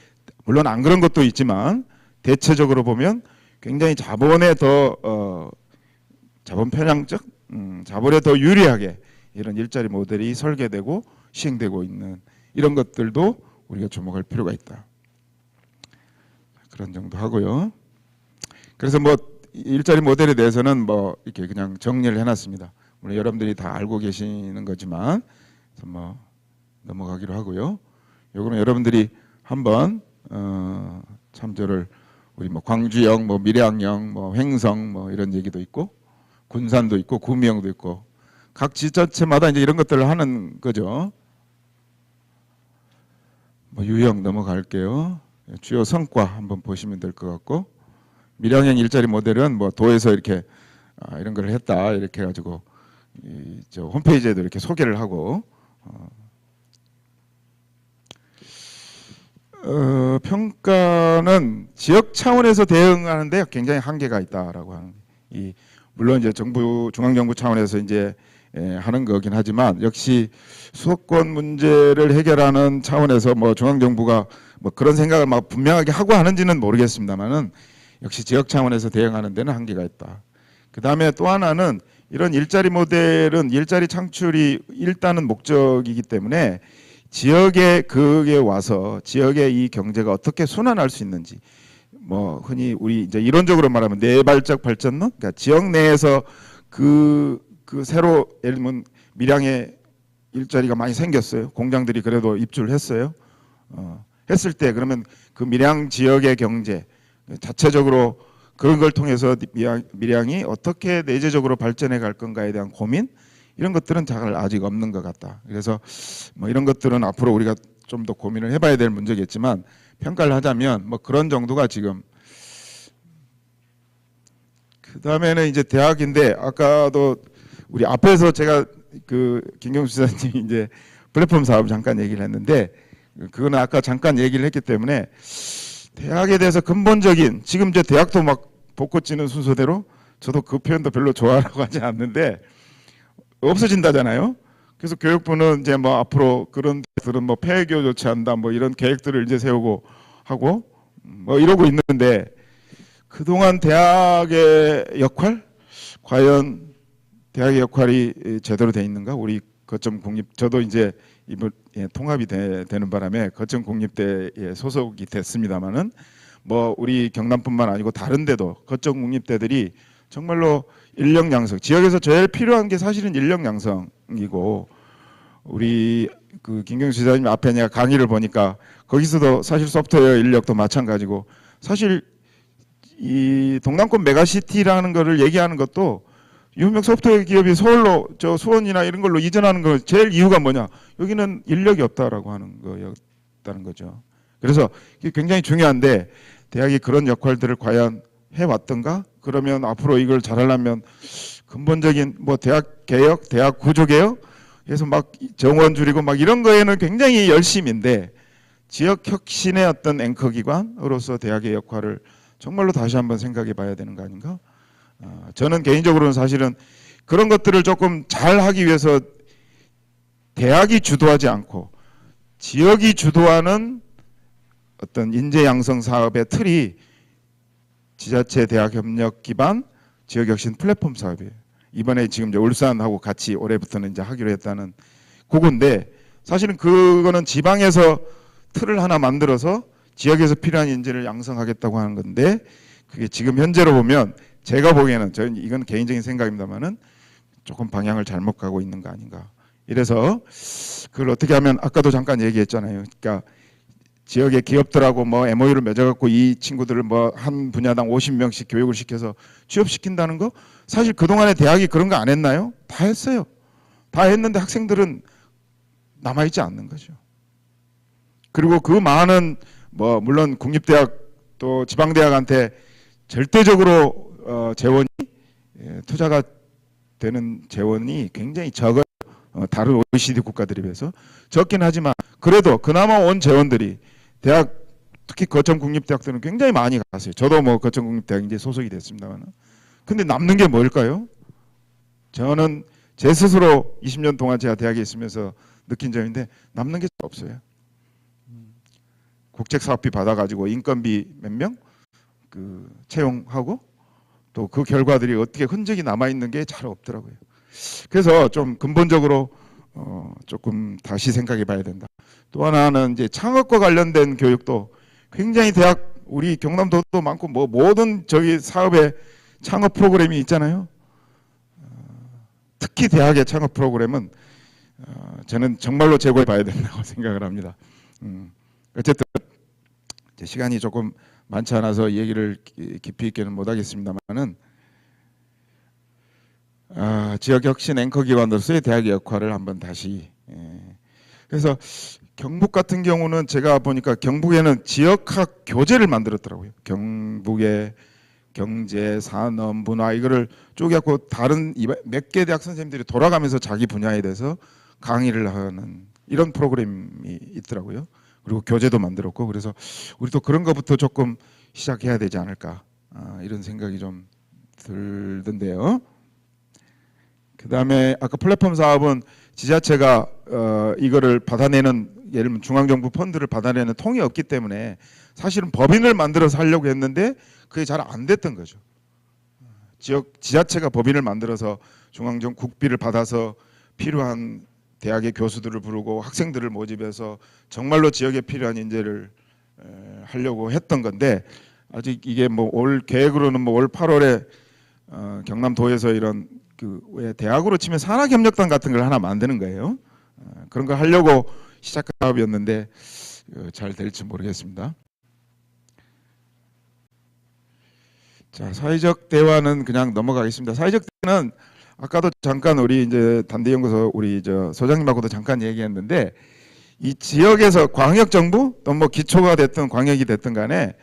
물론 안 그런 것도 있지만 대체적으로 보면 굉장히 자본에 더 자본 편향적, 자본에 더 유리하게 이런 일자리 모델이 설계되고 시행되고 있는 이런 것들도 우리가 주목할 필요가 있다. 그런 정도 하고요. 그래서 뭐 일자리 모델에 대해서는 뭐 이렇게 그냥 정리를 해놨습니다. 물론 여러분들이 다 알고 계시는 거지만 뭐 넘어가기로 하고요. 요거는 여러분들이 한번 참조를 우리 뭐 광주형, 뭐 밀양형, 뭐 횡성 뭐 이런 얘기도 있고 군산도 있고 구미형도 있고 각 지자체마다 이제 이런 것들을 하는 거죠. 뭐 유형 넘어갈게요. 주요 성과 한번 보시면 될 것 같고 밀양형 일자리 모델은 뭐 도에서 이렇게 이런 걸 했다 이렇게 해가지고 저 홈페이지에도 이렇게 소개를 하고 평가는 지역 차원에서 대응하는데 굉장히 한계가 있다라고 하는 물론 이제 중앙정부 차원에서 이제 하는 거긴 하지만 역시 수도권 문제를 해결하는 차원에서 뭐 중앙정부가 뭐 그런 생각을 막 분명하게 하고 하는지는 모르겠습니다만은 역시 지역 차원에서 대응하는 데는 한계가 있다. 그 다음에 또 하나는 이런 일자리 모델은 일자리 창출이 일단은 목적이기 때문에 지역에 그게 와서 지역의 이 경제가 어떻게 순환할 수 있는지 뭐 흔히 우리 이제 이론적으로 말하면 네발적 발전론, 그러니까 지역 내에서 그 새로 예를 들면 밀양에 일자리가 많이 생겼어요. 공장들이 그래도 입주를 했어요. 했을 때 그러면 그 밀양 지역의 경제 자체적으로 그런 걸 통해서 밀양이 어떻게 내재적으로 발전해 갈 건가에 대한 고민 이런 것들은 잘 아직 없는 것 같다. 그래서 뭐 이런 것들은 앞으로 우리가 좀 더 고민을 해봐야 될 문제겠지만 평가를 하자면 뭐 그런 정도가 지금. 그 다음에는 이제 대학인데 아까도 우리 앞에서 제가 그 김경수 지사님이 이제 플랫폼 사업 잠깐 얘기를 했는데 그거는 아까 잠깐 얘기를 했기 때문에 대학에 대해서 근본적인 지금 이제 대학도 막 벚꽃 지는 순서대로 저도 그 표현도 별로 좋아하라고 하지 않는데 없어진다잖아요. 그래서 교육부는 이제 뭐 앞으로 그런 데들은 뭐 폐교 조치한다 뭐 이런 계획들을 이제 세우고 하고 뭐 이러고 있는데 그동안 대학의 역할 과연 대학의 역할이 제대로 돼 있는가? 우리 거점 공립 저도 이제 이번 통합이 되는 바람에 거점 공립대에 소속이 됐습니다만은 뭐 우리 경남뿐만 아니고 다른 데도 거점 공립대들이 정말로 인력 양성 지역에서 제일 필요한 게 사실은 인력 양성이고 우리 그 김경수 지사님 앞에 내가 강의를 보니까 거기서도 사실 소프트웨어 인력도 마찬가지고 사실 이 동남권 메가시티라는 거를 얘기하는 것도 유명 소프트웨어 기업이 서울로 저 수원이나 이런 걸로 이전하는 거 제일 이유가 뭐냐 여기는 인력이 없다라고 하는 거였다는 거죠. 그래서 이게 굉장히 중요한데 대학이 그런 역할들을 과연 해왔던가? 그러면 앞으로 이걸 잘하려면 근본적인 뭐 대학 개혁, 대학 구조 개혁 해서 막 정원 줄이고 막 이런 거에는 굉장히 열심인데 지역 혁신의 어떤 앵커 기관으로서 대학의 역할을 정말로 다시 한번 생각해 봐야 되는 거 아닌가? 저는 개인적으로는 사실은 그런 것들을 조금 잘 하기 위해서 대학이 주도하지 않고 지역이 주도하는 어떤 인재 양성 사업의 틀이 지자체 대학 협력 기반 지역 혁신 플랫폼 사업이에요. 이번에 지금 이제 울산하고 같이 올해부터는 이제 하기로 했다는 그건데, 사실은 그거는 지방에서 틀을 하나 만들어서 지역에서 필요한 인재를 양성하겠다고 하는 건데, 그게 지금 현재로 보면 제가 보기에는, 저는 이건 개인적인 생각입니다만은 조금 방향을 잘못 가고 있는 거 아닌가. 이래서 그걸 어떻게 하면, 아까도 잠깐 얘기했잖아요. 그러니까 지역의 기업들하고 뭐 MOU를 맺어갖고 이 친구들을 뭐 한 분야당 50명씩 교육을 시켜서 취업시킨다는 거, 사실 그동안에 대학이 그런 거 안 했나요? 다 했어요. 다 했는데 학생들은 남아있지 않는 거죠. 그리고 그 많은 뭐 물론 국립대학 또 지방대학한테 절대적으로 재원이 투자가 되는 재원이 굉장히 적어요. 다른 OECD 국가들에 비해서 적긴 하지만 그래도 그나마 온 재원들이 대학, 특히 거점 국립대학들은 굉장히 많이 갔어요. 저도 뭐 거점 국립대학 이제 소속이 됐습니다만, 근데 남는 게 뭘까요? 저는 제 스스로 20년 동안 제가 대학에 있으면서 느낀 점인데 남는 게 없어요. 국책사업비 받아가지고 인건비 몇 명 채용하고 또 그 결과들이 어떻게 흔적이 남아있는 게 잘 없더라고요. 그래서 좀 근본적으로 조금 다시 생각해 봐야 된다. 또 하나는 이제 창업과 관련된 교육도 굉장히 대학, 우리 경남도도 많고 뭐 모든 저기 사업에 창업 프로그램이 있잖아요. 특히 대학의 창업 프로그램은 저는 정말로 제고해 봐야 된다고 생각을 합니다. 어쨌든 시간이 조금 많지 않아서 얘기를 깊이 있게는 못하겠습니다만은, 지역 혁신 앵커 기관으로서의 대학의 역할을 한번 다시. 그래서 경북 같은 경우는 제가 보니까 경북에는 지역학 교재를 만들었더라고요. 경북의 경제, 산업, 문화 이거를 쪼개갖고 다른 몇 개 대학 선생님들이 돌아가면서 자기 분야에 대해서 강의를 하는 이런 프로그램이 있더라고요. 그리고 교재도 만들었고, 그래서 우리도 그런 것부터 조금 시작해야 되지 않을까, 이런 생각이 좀 들던데요. 그 다음에 아까 플랫폼 사업은 지자체가 이거를 받아내는, 예를 들면 중앙정부 펀드를 받아내는 통이 없기 때문에 사실은 법인을 만들어서 하려고 했는데 그게 잘 안 됐던 거죠. 지자체가 법인을 만들어서 중앙정 국비를 받아서 필요한 대학의 교수들을 부르고 학생들을 모집해서 정말로 지역에 필요한 인재를 하려고 했던 건데, 아직 이게 뭐 올 계획으로는 뭐 올 8월에 경남도에서 이런 왜 대학으로 치면 산학협력단 같은 걸 하나 만드는 거예요. 그런 걸 하려고 시작한 사업이었는데 잘 될지 모르겠습니다. 자, 사회적 대화는 그냥 넘어가겠습니다. 사회적 대화는 아까도 잠깐 우리 이제 단대연구소 우리 소장님하고도 잠깐 얘기했는데, 이 지역에서 광역 정부 또 뭐 기초가 됐든 광역이 됐든 간에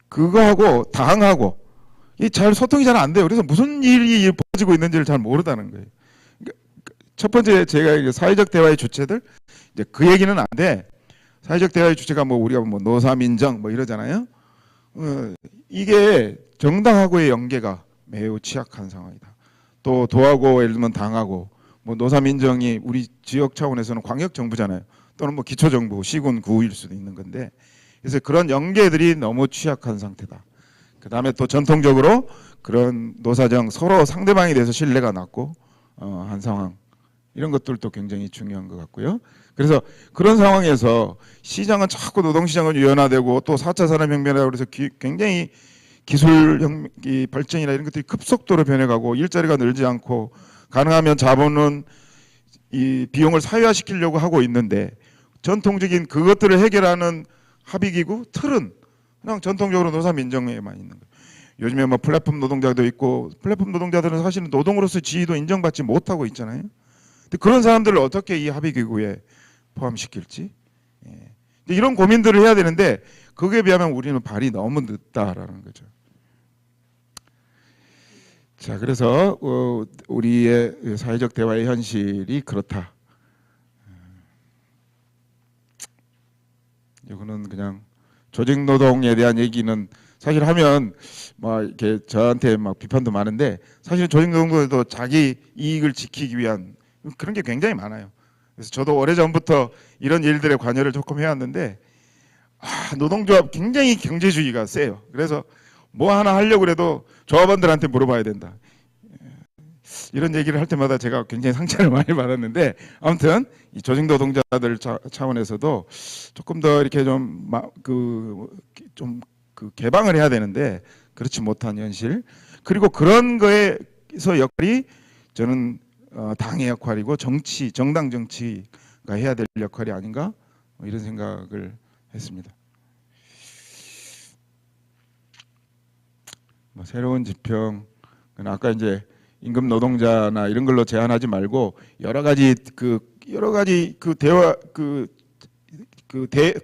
그거하고 당하고 이 잘 소통이 잘 안 돼요. 그래서 무슨 일이 벌어지고 있는지를 잘 모르다는 거예요. 첫 번째 제가 사회적 대화의 주체들, 이제 그 얘기는 안 돼. 사회적 대화의 주체가 뭐 우리가 뭐 노사민정 뭐 이러잖아요. 이게 정당하고의 연계가 매우 취약한 상황이다. 또 도하고 예를 들면 당하고 뭐 노사민정이 우리 지역 차원에서는 광역 정부잖아요. 또는 뭐 기초정부, 시군, 구일 수도 있는 건데, 그래서 그런 연계들이 너무 취약한 상태다. 그 다음에 또 전통적으로 그런 노사정 서로 상대방에 대해서 신뢰가 낮고 한 상황, 이런 것들도 굉장히 중요한 것 같고요. 그래서 그런 상황에서 시장은 자꾸 노동시장은 유연화되고 또 4차 산업혁명이라고 해서 굉장히 기술 발전이나 이런 것들이 급속도로 변해가고 일자리가 늘지 않고 가능하면 자본은 이 비용을 사회화시키려고 하고 있는데, 전통적인 그것들을 해결하는 합의기구 틀은 그냥 전통적으로 노사민정에만 있는 거예요. 요즘에 뭐 플랫폼 노동자도 있고, 플랫폼 노동자들은 사실은 노동으로서 지위도 인정받지 못하고 있잖아요. 근데 그런 사람들을 어떻게 이 합의기구에 포함시킬지, 이런 고민들을 해야 되는데 거기에 비하면 우리는 발이 너무 늦다라는 거죠. 자, 그래서 우리의 사회적 대화의 현실이 그렇다. 이거는 그냥 조직노동에 대한 얘기는 사실 하면 막 이렇게 저한테 막 비판도 많은데, 사실 조직노동도 자기 이익을 지키기 위한 그런 게 굉장히 많아요. 그래서 저도 오래전부터 이런 일들에 관여를 조금 해왔는데 노동조합 굉장히 경제주의가 세요. 그래서 뭐 하나 하려고 해도 조합원들한테 물어봐야 된다. 이런 얘기를 할 때마다 제가 굉장히 상처를 많이 받았는데 아무튼 이 조직노동자들 차원에서도 조금 더 이렇게 좀 개방을 해야 되는데 그렇지 못한 현실 그리고 그런 거에서 역할이 저는 당의 역할이고 정당 정치가 해야 될 역할이 아닌가 이런 생각을 했습니다. 새로운 지평은 아까 이제 임금 노동자나 이런 걸로 제한하지 말고 여러 가지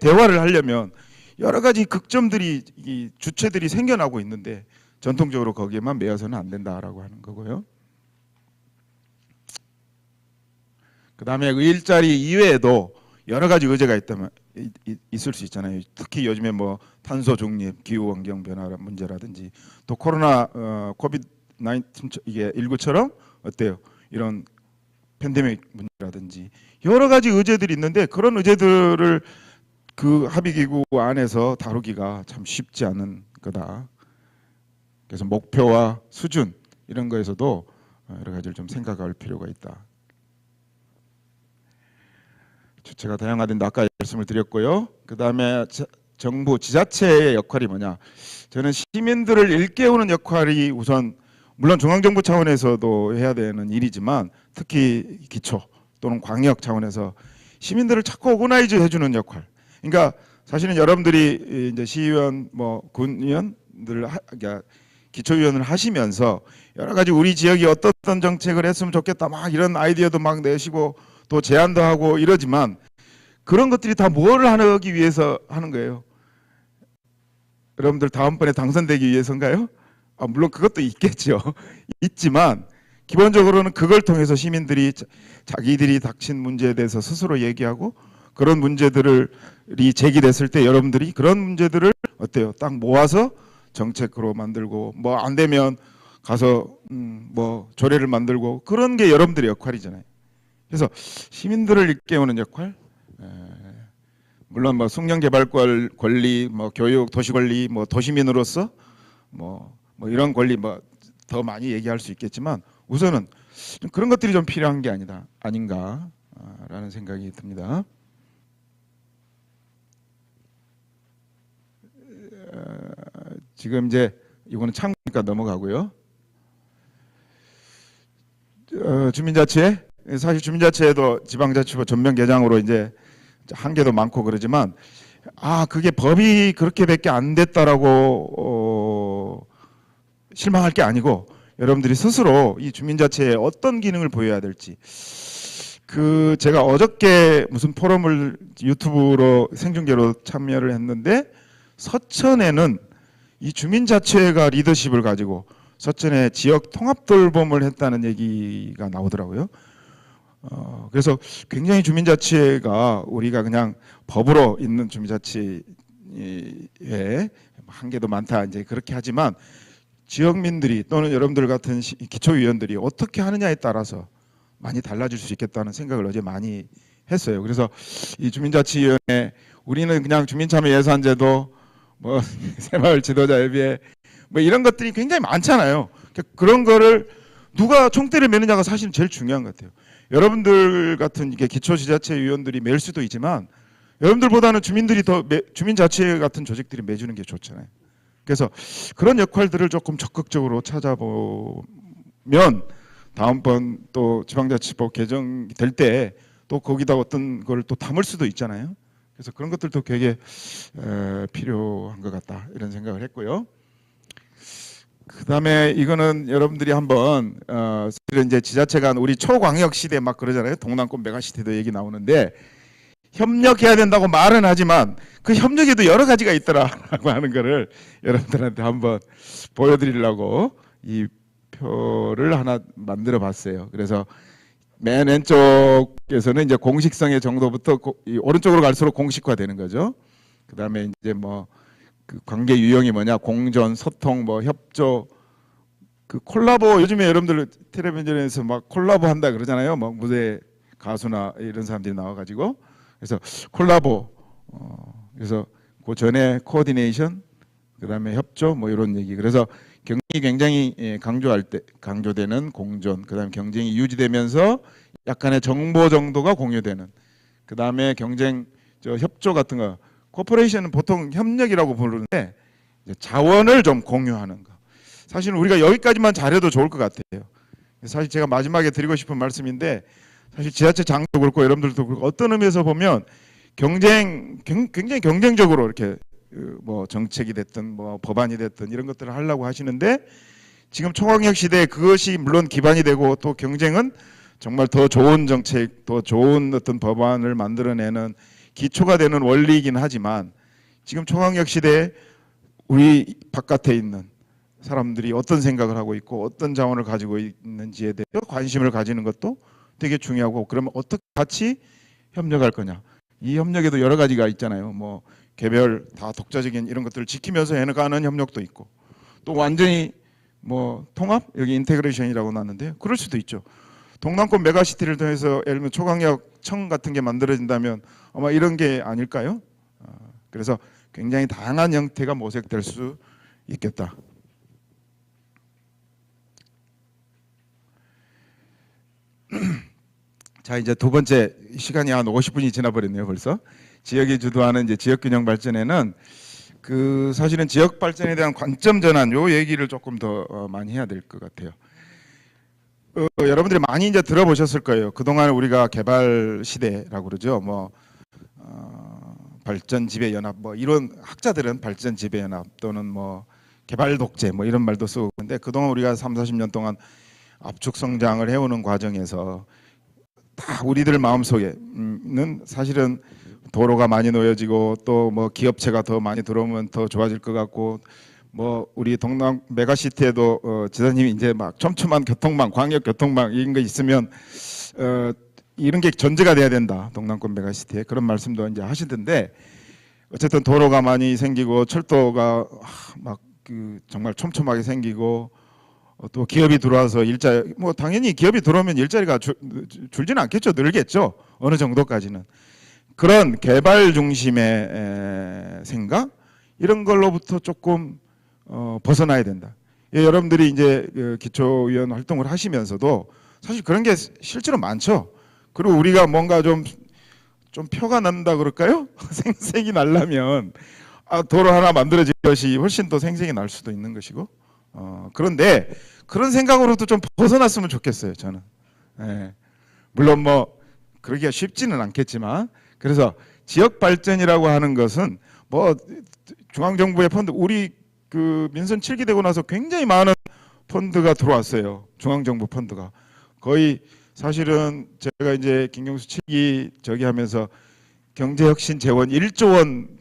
대화를 하려면 여러 가지 극점들이 이 주체들이 생겨나고 있는데 전통적으로 거기에만 매여서는 안 된다라고 하는 거고요. 그다음에 그 일자리 이외에도 여러 가지 의제가 있을 수 있잖아요. 특히 요즘에 뭐 탄소 중립, 기후 환경 변화 문제라든지 또 코로나 코비드 19 이게 19처럼 어때요? 이런 팬데믹 문제라든지 여러 가지 의제들이 있는데 그런 의제들을 그 합의기구 안에서 다루기가 참 쉽지 않은 거다. 그래서 목표와 수준 이런 거에서도 여러 가지를 좀 생각할 필요가 있다. 주체가 다양화된다 아까 말씀을 드렸고요. 그 다음에 정부 지자체의 역할이 뭐냐? 저는 시민들을 일깨우는 역할이 우선 물론 중앙정부 차원에서도 해야 되는 일이지만 특히 기초 또는 광역 차원에서 시민들을 자꾸 오거나이즈 해주는 역할. 그러니까 사실은 여러분들이 이제 시의원, 뭐 군의원들, 그러니까 기초위원을 하시면서 여러 가지 우리 지역이 어떤 정책을 했으면 좋겠다 막 이런 아이디어도 막 내시고 또 제안도 하고 이러지만 그런 것들이 다 뭘 하기 위해서 하는 거예요? 여러분들 다음번에 당선되기 위해서인가요? 물론 그것도 있겠죠. 있지만 기본적으로는 그걸 통해서 시민들이 자기들이 닥친 문제에 대해서 스스로 얘기하고 그런 문제들이 제기됐을 때 여러분들이 그런 문제들을 어때요? 딱 모아서 정책으로 만들고 뭐 안 되면 가서 뭐 조례를 만들고 그런 게 여러분들의 역할이잖아요. 그래서 시민들을 일깨우는 역할, 물론 뭐 숙련개발 권리, 뭐 교육, 도시권리, 뭐 도시민으로서 뭐 이런 권리 뭐 더 많이 얘기할 수 있겠지만 우선은 좀 그런 것들이 좀 필요한 게 아닌가라는 생각이 듭니다. 지금 이제 이거는 참고니까 넘어가고요. 주민자치 사실 주민자치에도 지방자치법 전면 개장으로 이제 한계도 많고 그러지만 그게 법이 그렇게밖에 안 됐다라고 실망할 게 아니고 여러분들이 스스로 이 주민자치에 어떤 기능을 보여야 될지 제가 어저께 무슨 포럼을 유튜브로 생중계로 참여를 했는데 서천에는 이 주민자치회가 리더십을 가지고 서천에 지역 통합 돌봄을 했다는 얘기가 나오더라고요. 그래서 굉장히 주민자치회가 우리가 그냥 법으로 있는 주민자치회 한계도 많다 이제 그렇게 하지만 지역민들이 또는 여러분들 같은 기초위원들이 어떻게 하느냐에 따라서 많이 달라질 수 있겠다는 생각을 어제 많이 했어요. 그래서 이 주민자치위원회 우리는 그냥 주민참여 예산제도 뭐 새마을 지도자 협의회 뭐 이런 것들이 굉장히 많잖아요. 그런 거를 누가 총대를 매느냐가 사실은 제일 중요한 것 같아요. 여러분들 같은 이게 기초지자체 위원들이 맬 수도 있지만 여러분들보다는 주민자치회 같은 조직들이 매주는 게 좋잖아요. 그래서 그런 역할들을 조금 적극적으로 찾아보면 다음번 또 지방자치법 개정될 때 또 거기다 어떤 걸 또 담을 수도 있잖아요. 그래서 그런 것들도 되게 필요한 것 같다 이런 생각을 했고요. 그다음에 이거는 여러분들이 한번 이제 지자체가 우리 초광역 시대 막 그러잖아요. 동남권 메가시티도 얘기 나오는데 협력해야 된다고 말은 하지만 그 협력에도 여러 가지가 있더라라고 하는 거를 여러분들한테 한번 보여드리려고 이 표를 하나 만들어 봤어요. 그래서 맨 왼쪽에서는 이제 공식성의 정도부터 오른쪽으로 갈수록 공식화되는 거죠. 그다음에 이제 뭐 그 관계 유형이 뭐냐, 공존, 소통, 뭐 협조, 그 콜라보 요즘에 여러분들 텔레비전에서 막 콜라보 한다 그러잖아요. 뭐 무대 가수나 이런 사람들이 나와가지고 그래서 콜라보 그래서 그 전에 코어디네이션 그다음에 협조 뭐 이런 얘기 그래서 경쟁이 굉장히 강조되는 공존 그다음에 경쟁이 유지되면서 약간의 정보 정도가 공유되는 그다음에 경쟁 협조 같은 거 코퍼레이션은 보통 협력이라고 부르는데 자원을 좀 공유하는 거 사실은 우리가 여기까지만 잘해도 좋을 것 같아요. 사실 제가 마지막에 드리고 싶은 말씀인데 사실 지자체 장도 그렇고 여러분들도 그렇고 어떤 의미에서 보면 굉장히 경쟁적으로 이렇게 뭐 정책이 됐든 뭐 법안이 됐든 이런 것들을 하려고 하시는데 지금 초강력 시대에 그것이 물론 기반이 되고 또 경쟁은 정말 더 좋은 정책, 더 좋은 어떤 법안을 만들어내는 기초가 되는 원리이긴 하지만 지금 초강력 시대에 우리 바깥에 있는 사람들이 어떤 생각을 하고 있고 어떤 자원을 가지고 있는지에 대해서 관심을 가지는 것도 되게 중요하고 그러면 어떻게 같이 협력할 거냐. 이 협력에도 여러 가지가 있잖아요. 뭐 개별 다 독자적인 이런 것들을 지키면서 해나가는 협력도 있고 또 완전히 뭐 통합 여기 인테그레이션이라고 나왔는데요. 그럴 수도 있죠. 동남권 메가시티를 통해서 예를 들면 초강력청 같은 게 만들어진다면 아마 이런 게 아닐까요? 그래서 굉장히 다양한 형태가 모색될 수 있겠다. 자 이제 두 번째 시간이 한 50분이 지나버렸네요 벌써. 지역이 주도하는 이제 지역균형 발전에는 그 사실은 지역 발전에 대한 관점 전환 요 얘기를 조금 더 많이 해야 될 것 같아요. 여러분들이 많이 이제 들어보셨을 거예요. 그동안 우리가 개발 시대라고 그러죠. 뭐 발전 지배 연합 뭐 이런 학자들은 발전 지배 연합 또는 뭐 개발 독재 뭐 이런 말도 쓰고 근데 그동안 우리가 3, 40년 동안 압축 성장을 해오는 과정에서 다 우리들 마음속에는 사실은 도로가 많이 놓여지고 또 뭐 기업체가 더 많이 들어오면 더 좋아질 것 같고 뭐 우리 동남 메가시티에도 지사님이 이제 막 촘촘한 교통망, 광역 교통망 이런 거 있으면 이런 게 전제가 돼야 된다. 동남권 메가시티에 그런 말씀도 이제 하시던데 어쨌든 도로가 많이 생기고 철도가 막 그 정말 촘촘하게 생기고 또 기업이 들어와서 일자리 뭐 당연히 기업이 들어오면 일자리가 줄지는 않겠죠. 늘겠죠. 어느 정도까지는. 그런 개발 중심의 생각 이런 걸로부터 조금 벗어나야 된다. 예, 여러분들이 이제 기초위원 활동을 하시면서도 사실 그런 게 실제로 많죠. 그리고 우리가 뭔가 좀 표가 난다 그럴까요? 생색이 나려면 도로 하나 만들어질 것이 훨씬 더 생색이 날 수도 있는 것이고 그런데 그런 생각으로도 좀 벗어났으면 좋겠어요. 저는. 예. 물론 뭐 그러기가 쉽지는 않겠지만 그래서 지역 발전이라고 하는 것은 뭐 중앙정부의 펀드 우리 그 민선 7기 되고 나서 굉장히 많은 펀드가 들어왔어요. 중앙정부 펀드가 거의 사실은 제가 이제 김경수 7기 저기 하면서 경제혁신 재원 1조 원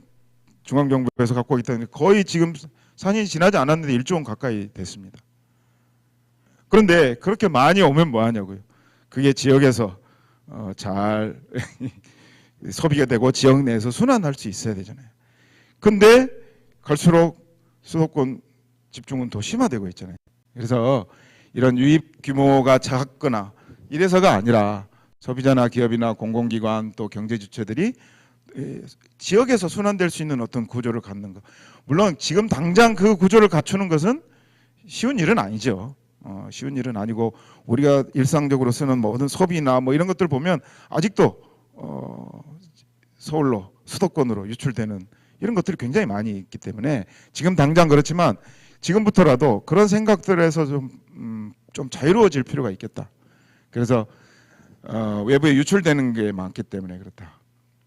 중앙정부에서 갖고 있기 때문에 거의 지금 4년이 지나지 않았는데 1조 원 가까이 됐습니다. 그런데 그렇게 많이 오면 뭐 하냐고요. 그게 지역에서 잘 소비가 되고 지역 내에서 순환할 수 있어야 되잖아요. 근데 갈수록 수도권 집중은 더 심화되고 있잖아요. 그래서 이런 유입 규모가 작거나 이래서가 아니라 소비자나 기업이나 공공기관 또 경제주체들이 지역에서 순환될 수 있는 어떤 구조를 갖는 것. 물론 지금 당장 그 구조를 갖추는 것은 쉬운 일은 아니죠. 쉬운 일은 아니고 우리가 일상적으로 쓰는 모든 소비나 뭐 이런 것들 보면 아직도 서울로 수도권으로 유출되는 이런 것들이 굉장히 많이 있기 때문에 지금 당장 그렇지만 지금부터라도 그런 생각들에서 좀 자유로워질 필요가 있겠다. 그래서 외부에 유출되는 게 많기 때문에 그렇다.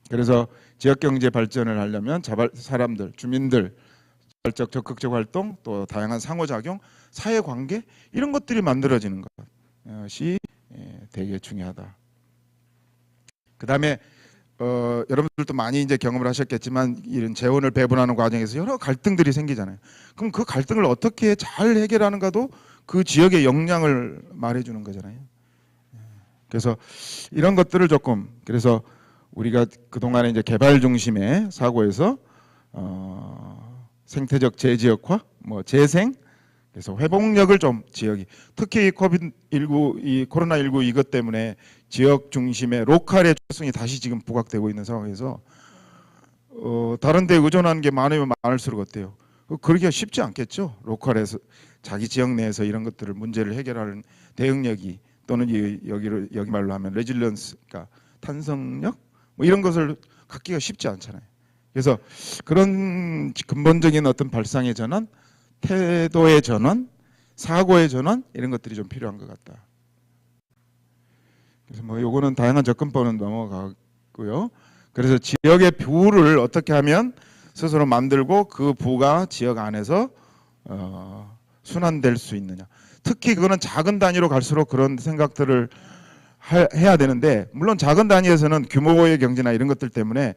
그래서 지역경제 발전을 하려면 사람들, 주민들 자발적 적극적 활동 또 다양한 상호작용, 사회관계 이런 것들이 만들어지는 것이 되게 중요하다. 그 다음에 여러분들도 많이 이제 경험을 하셨겠지만 이런 재원을 배분하는 과정에서 여러 갈등들이 생기잖아요. 그럼 그 갈등을 어떻게 잘 해결하는가도 그 지역의 역량을 말해주는 거잖아요. 그래서 이런 것들을 조금 그래서 우리가 그동안에 이제 개발 중심의 사고에서 생태적 재지역화, 뭐 재생, 그래서 회복력을 좀 지역이 특히 코비드19 이 코로나19 이것 때문에 지역 중심의 로컬의 중요성이 다시 지금 부각되고 있는 상황에서 다른 데 의존하는 게 많으면 많을수록 어때요? 그러기가 쉽지 않겠죠. 로컬에서 자기 지역 내에서 이런 것들을 문제를 해결하는 대응력이 또는 여기 말로 하면 레질리언스, 그러니까 탄성력 뭐 이런 것을 갖기가 쉽지 않잖아요. 그래서 그런 근본적인 어떤 발상의 전환, 태도의 전환, 사고의 전환 이런 것들이 좀 필요한 것 같다. 그래서 뭐 요거는 다양한 접근법은 넘어가고요. 그래서 지역의 부를 어떻게 하면 스스로 만들고 그 부가 지역 안에서 순환될 수 있느냐. 특히 그거는 작은 단위로 갈수록 그런 생각들을 해야 되는데 물론 작은 단위에서는 규모의 경제나 이런 것들 때문에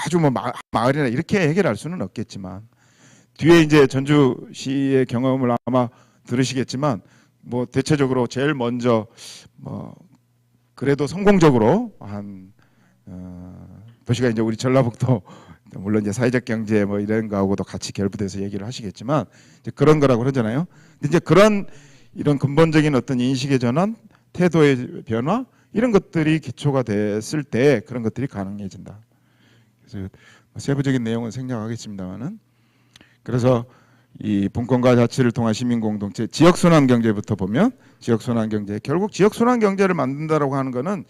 아주 뭐 마을이나 이렇게 해결할 수는 없겠지만 뒤에 이제 전주시의 경험을 아마 들으시겠지만 뭐 대체적으로 제일 먼저 뭐 그래도 성공적으로 한 도시가 이제 우리 전라북도 물론 이제 사회적 경제 뭐 이런 거하고도 같이 결부돼서 얘기를 하시겠지만 이제 그런 거라고 그러잖아요. 근데 이제 그런 이런 근본적인 어떤 인식의 전환, 태도의 변화 이런 것들이 기초가 됐을 때 그런 것들이 가능해진다. 그래서 세부적인 내용은 생략하겠습니다만은 그래서 이 분권과 자치를 통한 시민공동체, 지역순환경제부터 보면 지역순환경제, 결국 지역순환경제를 만든다라고 하는 거는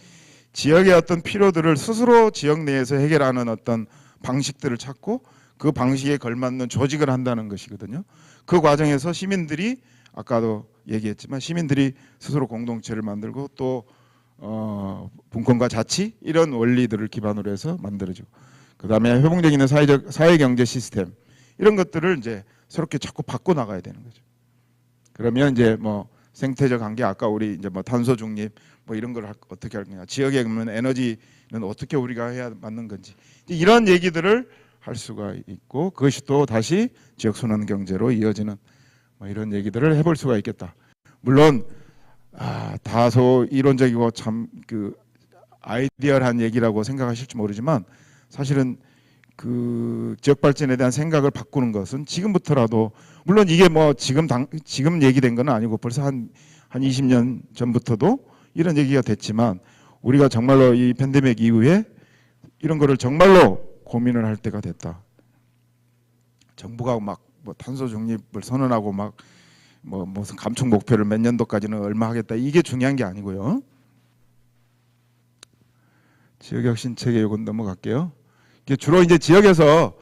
지역의 어떤 필요들을 스스로 지역 내에서 해결하는 어떤 방식들을 찾고 그 방식에 걸맞는 조직을 한다는 것이거든요. 그 과정에서 시민들이 아까도 얘기했지만 시민들이 스스로 공동체를 만들고 또 분권과 자치 이런 원리들을 기반으로 해서 만들어지고 그 다음에 회복력 있는 사회경제 시스템 이런 것들을 이제 새롭게 자꾸 바꿔 나가야 되는 거죠. 그러면 이제 뭐 생태적 한계 아까 우리 이제 뭐 탄소 중립 뭐 이런 걸 어떻게 할 거냐 지역에 그러면 에너지는 어떻게 우리가 해야 맞는 건지 이런 얘기들을 할 수가 있고 그것이 또 다시 지역 순환 경제로 이어지는 뭐 이런 얘기들을 해볼 수가 있겠다. 물론 다소 이론적이고 참 그 아이디어한 얘기라고 생각하실지 모르지만 사실은 그 지역 발전에 대한 생각을 바꾸는 것은 지금부터라도 물론 이게 뭐 지금 얘기된 건 아니고 벌써 한 20년 전부터도 이런 얘기가 됐지만 우리가 정말로 이 팬데믹 이후에 이런 거를 정말로 고민을 할 때가 됐다. 정부가 막 뭐 탄소 중립을 선언하고 막 뭐 무슨 감축 목표를 몇 년도까지는 얼마 하겠다 이게 중요한 게 아니고요. 지역혁신 체계 요건 넘어갈게요. 주로 이제 지역에서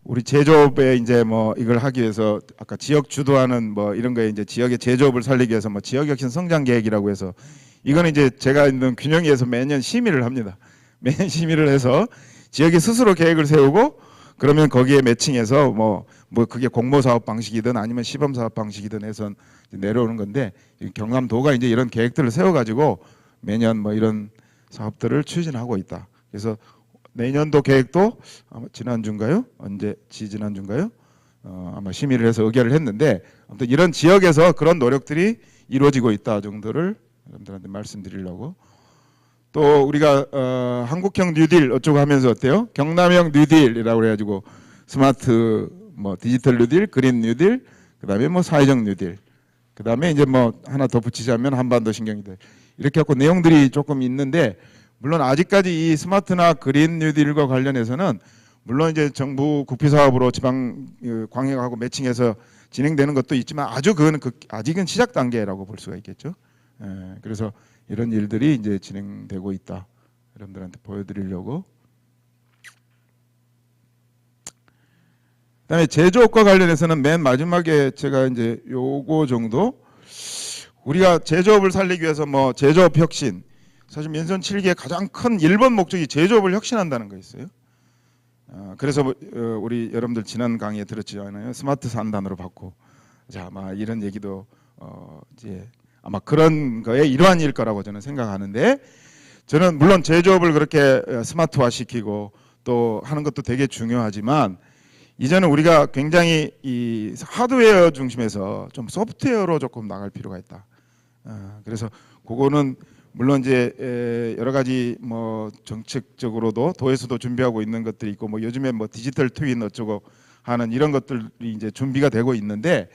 우리 제조업에 이제 뭐 이걸 하기 위해서 아까 지역 주도하는 뭐 이런 거에 이제 지역의 제조업을 살리기 위해서 뭐 지역혁신 성장 계획이라고 해서 이거는 이제 제가 있는 균형위에서 매년 심의를 합니다. 매년 심의를 해서 지역이 스스로 계획을 세우고 그러면 거기에 매칭해서 뭐 그게 공모사업 방식이든 아니면 시범사업 방식이든 해서 내려오는 건데 경남도가 이제 이런 계획들을 세워가지고 매년 뭐 이런 사업들을 추진하고 있다. 그래서 내년도 계획도 아마 지난주인가요? 언제 지난주인가요? 아마 심의를 해서 의결을 했는데 아무튼 이런 지역에서 그런 노력들이 이루어지고 있다 정도를 여러분들한테 말씀드리려고 또 우리가 한국형 뉴딜 어쩌고 하면서 어때요? 경남형 뉴딜이라고 그래가지고 스마트 뭐 디지털 뉴딜, 그린 뉴딜, 그다음에 뭐 사회적 뉴딜, 그다음에 이제 뭐 하나 더 붙이자면 한반도 신경이들 이렇게 갖고 내용들이 조금 있는데 물론 아직까지 이 스마트나 그린 뉴딜과 관련해서는 물론 이제 정부 국비 사업으로 지방 광역하고 매칭해서 진행되는 것도 있지만 아주 그거는 아직은 시작 단계라고 볼 수가 있겠죠. 그래서 이런 일들이 이제 진행되고 있다. 여러분들한테 보여드리려고. 그다음에 제조업과 관련해서는 맨 마지막에 제가 이제 요거 정도 우리가 제조업을 살리기 위해서 뭐 제조업 혁신 사실 민선 7기의 가장 큰 1번 목적이 제조업을 혁신한다는 거였어요. 그래서 우리 여러분들 지난 강의에 들었지 않아요? 스마트 산단으로 바꾸고 자 아마 이런 얘기도 이제 아마 그런 거의 일환일 거라고 저는 생각하는데 저는 물론 제조업을 그렇게 스마트화 시키고 또 하는 것도 되게 중요하지만 이제는 우리가 굉장히 이 하드웨어 중심에서 좀 소프트웨어로 조금 나갈 필요가 있다. 그래서 그거는 물론 이제 여러 가지 뭐 정책적으로도 도에서도 준비하고 있는 것들이 있고 뭐 요즘에 뭐 디지털 트윈 어쩌고 하는 이런 것들이 이제 준비가 되고 있는데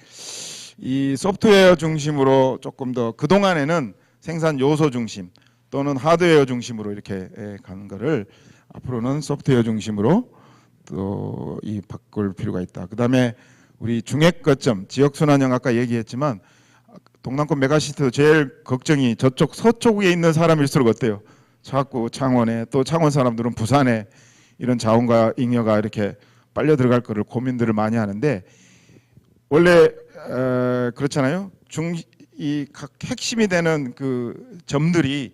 이 소프트웨어 중심으로 조금 더 그동안에는 생산 요소 중심 또는 하드웨어 중심으로 이렇게 가는 거를 앞으로는 소프트웨어 중심으로 또 이 바꿀 필요가 있다. 그다음에 우리 중핵 거점 지역 순환형 아까 얘기했지만 동남권 메가시티도 제일 걱정이 저쪽 서쪽에 있는 사람일수록 어때요? 자꾸 창원에 또 창원 사람들은 부산에 이런 자원과 잉여가 이렇게 빨려 들어갈 거를 고민들을 많이 하는데 원래 그렇잖아요. 이 각 핵심이 되는 그 점들이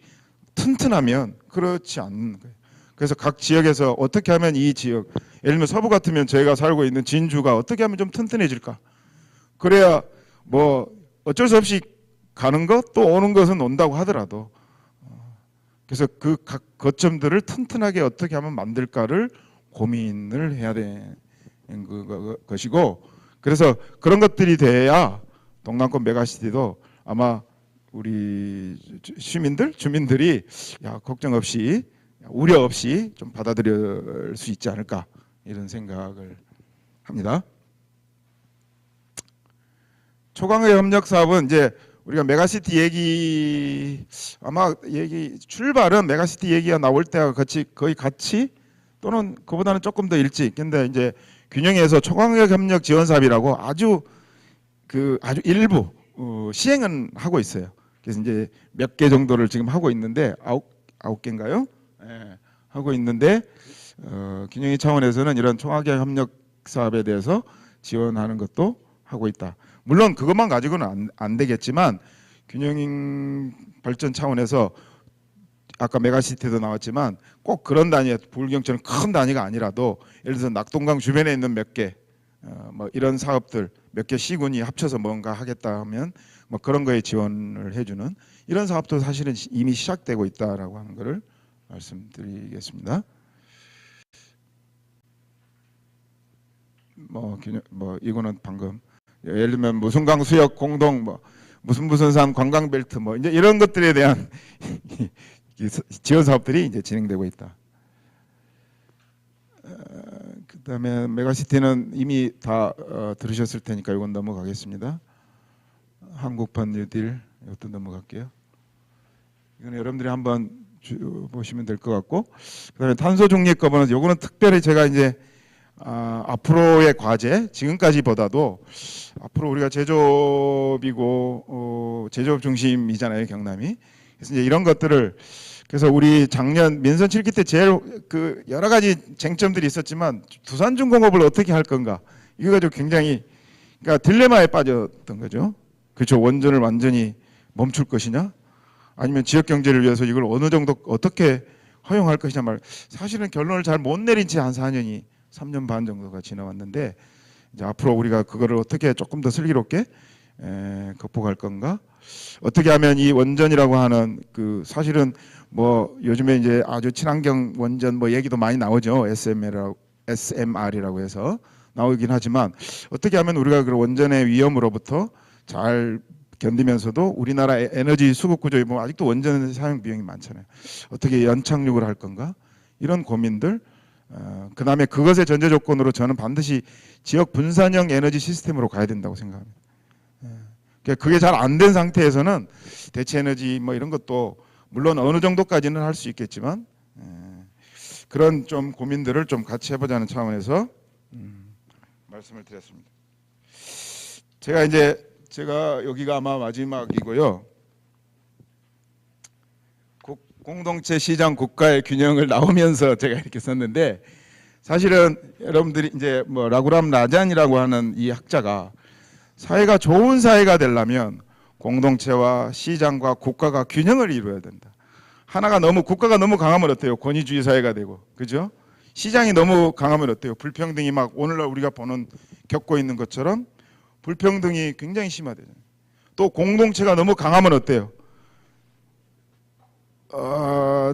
튼튼하면 그렇지 않는 거예요. 그래서 각 지역에서 어떻게 하면 이 지역, 예를 들면 서부 같으면 저희가 살고 있는 진주가 어떻게 하면 좀 튼튼해질까? 그래야 뭐 어쩔 수 없이 가는 것 또 오는 것은 온다고 하더라도 그래서 그 각 거점들을 튼튼하게 어떻게 하면 만들까를 고민을 해야 되는 것이고 그래서 그런 것들이 돼야 동남권 메가시티도 아마 우리 주민들이 걱정 없이 우려 없이 좀 받아들일 수 있지 않을까 이런 생각을 합니다. 초강의 협력 사업은 이제 우리가 메가시티 얘기 아마 출발은 메가시티 얘기가 나올 때와 거의 같이 또는 그보다는 조금 더 일찍 근데 이제 균형에서 초강력 협력 지원 사업이라고 아주 일부 시행은 하고 있어요. 그래서 이제 몇 개 정도를 지금 하고 있는데 아홉 개인가요? 네, 하고 있는데 균형이 차원에서는 이런 총학의 협력 사업에 대해서 지원하는 것도 하고 있다. 물론 그것만 가지고는 안 되겠지만 균형 발전 차원에서 아까 메가시티도 나왔지만 꼭 그런 단위, 부울경처럼 큰 단위가 아니라도 예를 들어서 낙동강 주변에 있는 몇 개 뭐 이런 사업들 몇 개 시군이 합쳐서 뭔가 하겠다 하면 뭐 그런 거에 지원을 해주는 이런 사업도 사실은 이미 시작되고 있다라고 하는 것을 말씀드리겠습니다. 뭐 이거는 방금 예를 들면 무슨강 수역 공동 무슨 산 관광 벨트 뭐 이제 이런 것들에 대한 지원 사업들이 이제 진행되고 있다. 그다음에 메가시티는 이미 다 들으셨을 테니까 이건 넘어가겠습니다. 한국판 뉴딜 이것도 넘어갈게요. 이건 여러분들이 한번 보시면 될 것 같고 그다음에 탄소 중립법은 요거는 특별히 제가 이제 앞으로의 과제 지금까지보다도 앞으로 우리가 제조업이고 제조업 중심이잖아요 경남이. 그래서 이제 이런 것들을 그래서 우리 작년 민선 7기 때 제일 여러 가지 쟁점들이 있었지만 두산중공업을 어떻게 할 건가 이거 가지고 굉장히 그러니까 딜레마에 빠졌던 거죠. 그렇죠. 원전을 완전히 멈출 것이냐 아니면 지역 경제를 위해서 이걸 어느 정도 어떻게 허용할 것이냐 말 사실은 결론을 잘 못 내린 채 한 4년이 3년 반 정도가 지나왔는데 이제 앞으로 우리가 그거를 어떻게 조금 더 슬기롭게 극복할 건가? 어떻게 하면 이 원전이라고 하는 사실은 뭐 요즘에 이제 아주 친환경 원전 뭐 얘기도 많이 나오죠. SMR이라고 해서 나오긴 하지만 어떻게 하면 우리가 그 원전의 위험으로부터 잘 견디면서도 우리나라 에너지 수급 구조에 보면 아직도 원전 사용 비용이 많잖아요. 어떻게 연착륙을 할 건가? 이런 고민들. 그다음에 그것의 전제 조건으로 저는 반드시 지역 분산형 에너지 시스템으로 가야 된다고 생각합니다. 그게 잘 안 된 상태에서는 대체 에너지 뭐 이런 것도 물론 어느 정도까지는 할 수 있겠지만 그런 좀 고민들을 좀 같이 해보자는 차원에서 말씀을 드렸습니다. 제가 여기가 아마 마지막이고요. 공동체 시장 국가의 균형을 나오면서 제가 이렇게 썼는데 사실은 여러분들이 이제 뭐 라구람 라잔이라고 하는 이 학자가 사회가 좋은 사회가 되려면 공동체와 시장과 국가가 균형을 이루어야 된다. 국가가 너무 강하면 어때요? 권위주의 사회가 되고, 그죠? 시장이 너무 강하면 어때요? 불평등이 막 오늘날 우리가 겪고 있는 것처럼 불평등이 굉장히 심화되잖아요. 또 공동체가 너무 강하면 어때요?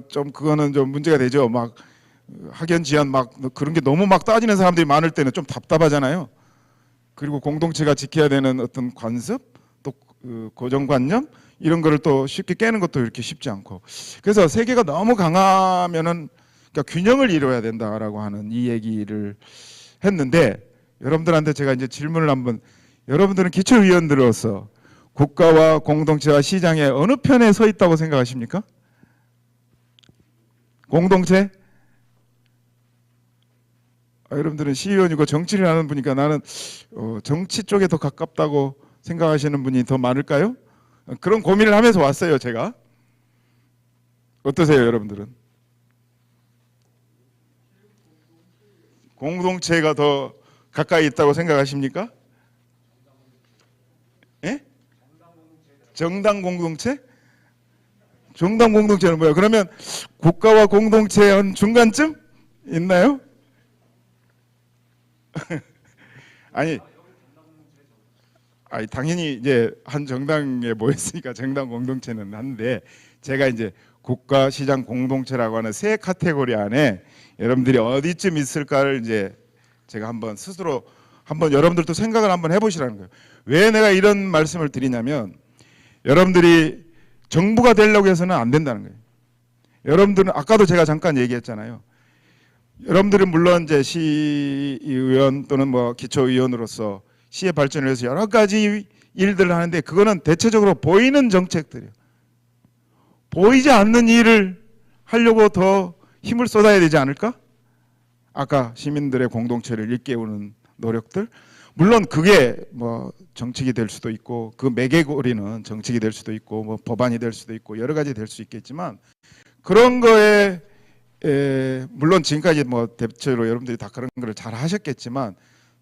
좀 그거는 좀 문제가 되죠. 막 학연지연 막 그런 게 너무 막 따지는 사람들이 많을 때는 좀 답답하잖아요. 그리고 공동체가 지켜야 되는 어떤 관습, 또 고정관념 이런 거를 또 쉽게 깨는 것도 이렇게 쉽지 않고. 그래서 세계가 너무 강하면은 그러니까 균형을 이루어야 된다라고 하는 이 얘기를 했는데 여러분들한테 제가 이제 질문을 한번 여러분들은 기초의원들로서 국가와 공동체와 시장의 어느 편에 서 있다고 생각하십니까? 공동체? 여러분들은 시의원이고 정치를 하는 분이니까 나는 정치 쪽에 더 가깝다고 생각하시는 분이 더 많을까요? 그런 고민을 하면서 왔어요, 제가. 어떠세요, 여러분들은? 공동체가 더 가까이 있다고 생각하십니까? 예? 정당 공동체? 정당 공동체는 뭐야? 그러면 국가와 공동체의 한 중간쯤 있나요? 아니 당연히 이제 한 정당에 모였으니까 정당 공동체는 한데, 제가 이제 국가 시장 공동체라고 하는 세 카테고리 안에 여러분들이 어디쯤 있을까를 이제 제가 한번 스스로 한번 여러분들도 생각을 한번 해보시라는 거예요. 왜 내가 이런 말씀을 드리냐면, 여러분들이 정부가 되려고 해서는 안 된다는 거예요. 여러분들은 아까도 제가 잠깐 얘기했잖아요. 여러분들은 물론 이제 시의원 또는 뭐 기초의원으로서 시의 발전을 위해서 여러 가지 일들을 하는데, 그거는 대체적으로 보이는 정책들이에요. 보이지 않는 일을 하려고 더 힘을 쏟아야 되지 않을까? 아까 시민들의 공동체를 일깨우는 노력들, 물론 그게 뭐 정책이 될 수도 있고, 그 매개고리는 정책이 될 수도 있고, 뭐 법안이 될 수도 있고, 여러 가지 될 수 있겠지만, 그런 거에 물론 지금까지 뭐 대체로 여러분들이 다 그런 걸 잘 하셨겠지만,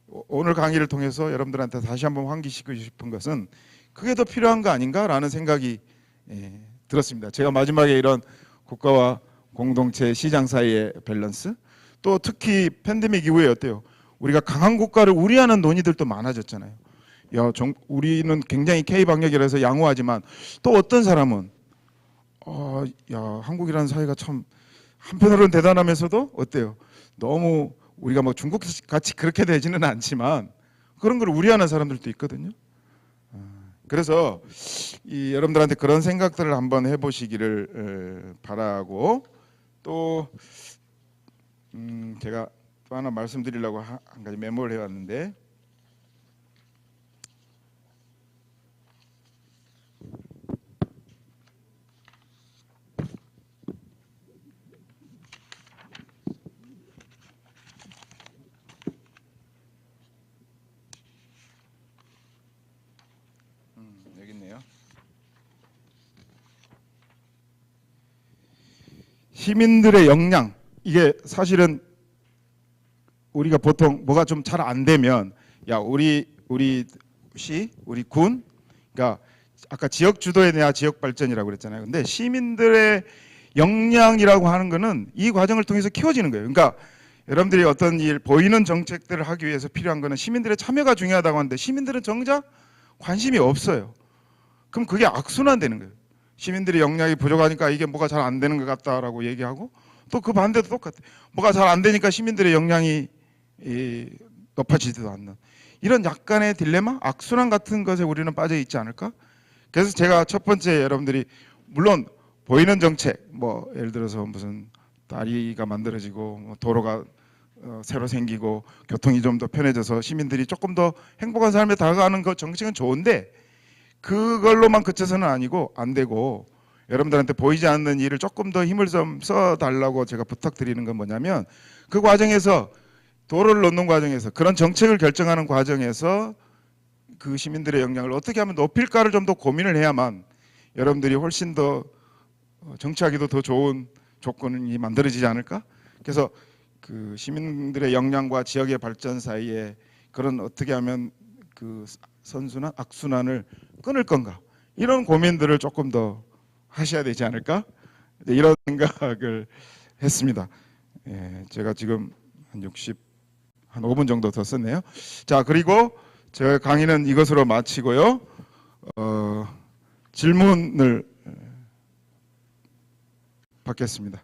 오늘 강의를 통해서 여러분들한테 다시 한번 환기시키고 싶은 것은 그게 더 필요한 거 아닌가라는 생각이 들었습니다. 제가 마지막에 이런 국가와 공동체, 시장 사이의 밸런스, 또 특히 팬데믹 이후에 어때요? 우리가 강한 국가를 우려하는 논의들도 많아졌잖아요. 우리는 굉장히 K-방역이라서 양호하지만, 또 어떤 사람은 한국이라는 사회가 참 한편으로는 대단하면서도 어때요? 너무 우리가 뭐 중국 같이 그렇게 되지는 않지만 그런 걸 우려하는 사람들도 있거든요. 그래서 여러분들한테 그런 생각들을 한번 해보시기를 바라고, 또 제가 또 하나 말씀드리려고 한 가지 메모를 해왔는데, 여기 있네요. 시민들의 역량, 이게 사실은 우리가 보통 뭐가 좀 잘 안 되면, 우리 시, 우리 군, 그러니까 아까 지역 주도에 대한 지역 발전이라고 그랬잖아요. 근데 시민들의 역량이라고 하는 거는 이 과정을 통해서 키워지는 거예요. 그러니까 여러분들이 어떤 일, 보이는 정책들을 하기 위해서 필요한 거는 시민들의 참여가 중요하다고 하는데, 시민들은 정작 관심이 없어요. 그럼 그게 악순환되는 거예요. 시민들이 역량이 부족하니까 이게 뭐가 잘 안 되는 것 같다라고 얘기하고, 또 그 반대도 똑같아요. 뭐가 잘 안 되니까 시민들의 역량이 높아지지도 않는, 이런 약간의 딜레마, 악순환 같은 것에 우리는 빠져 있지 않을까? 그래서 제가 첫 번째, 여러분들이 물론 보이는 정책, 뭐 예를 들어서 무슨 다리가 만들어지고 뭐 도로가 새로 생기고 교통이 좀 더 편해져서 시민들이 조금 더 행복한 삶에 다가가는 그 정책은 좋은데, 그걸로만 그쳐서는 아니고 안 되고, 여러분들한테 보이지 않는 일을 조금 더 힘을 좀 써달라고 제가 부탁드리는 건 뭐냐면, 그 과정에서 도로를 놓는 과정에서, 그런 정책을 결정하는 과정에서 그 시민들의 역량을 어떻게 하면 높일까를 좀 더 고민을 해야만 여러분들이 훨씬 더 정치하기도 더 좋은 조건이 만들어지지 않을까? 그래서 그 시민들의 역량과 지역의 발전 사이에 그런 어떻게 하면 그 선순환, 악순환을 끊을 건가? 이런 고민들을 조금 더 하셔야 되지 않을까? 이런 생각을 했습니다. 제가 지금 한 5분 정도 더 썼네요. 자, 그리고 제 강의는 이것으로 마치고요. 질문을 받겠습니다.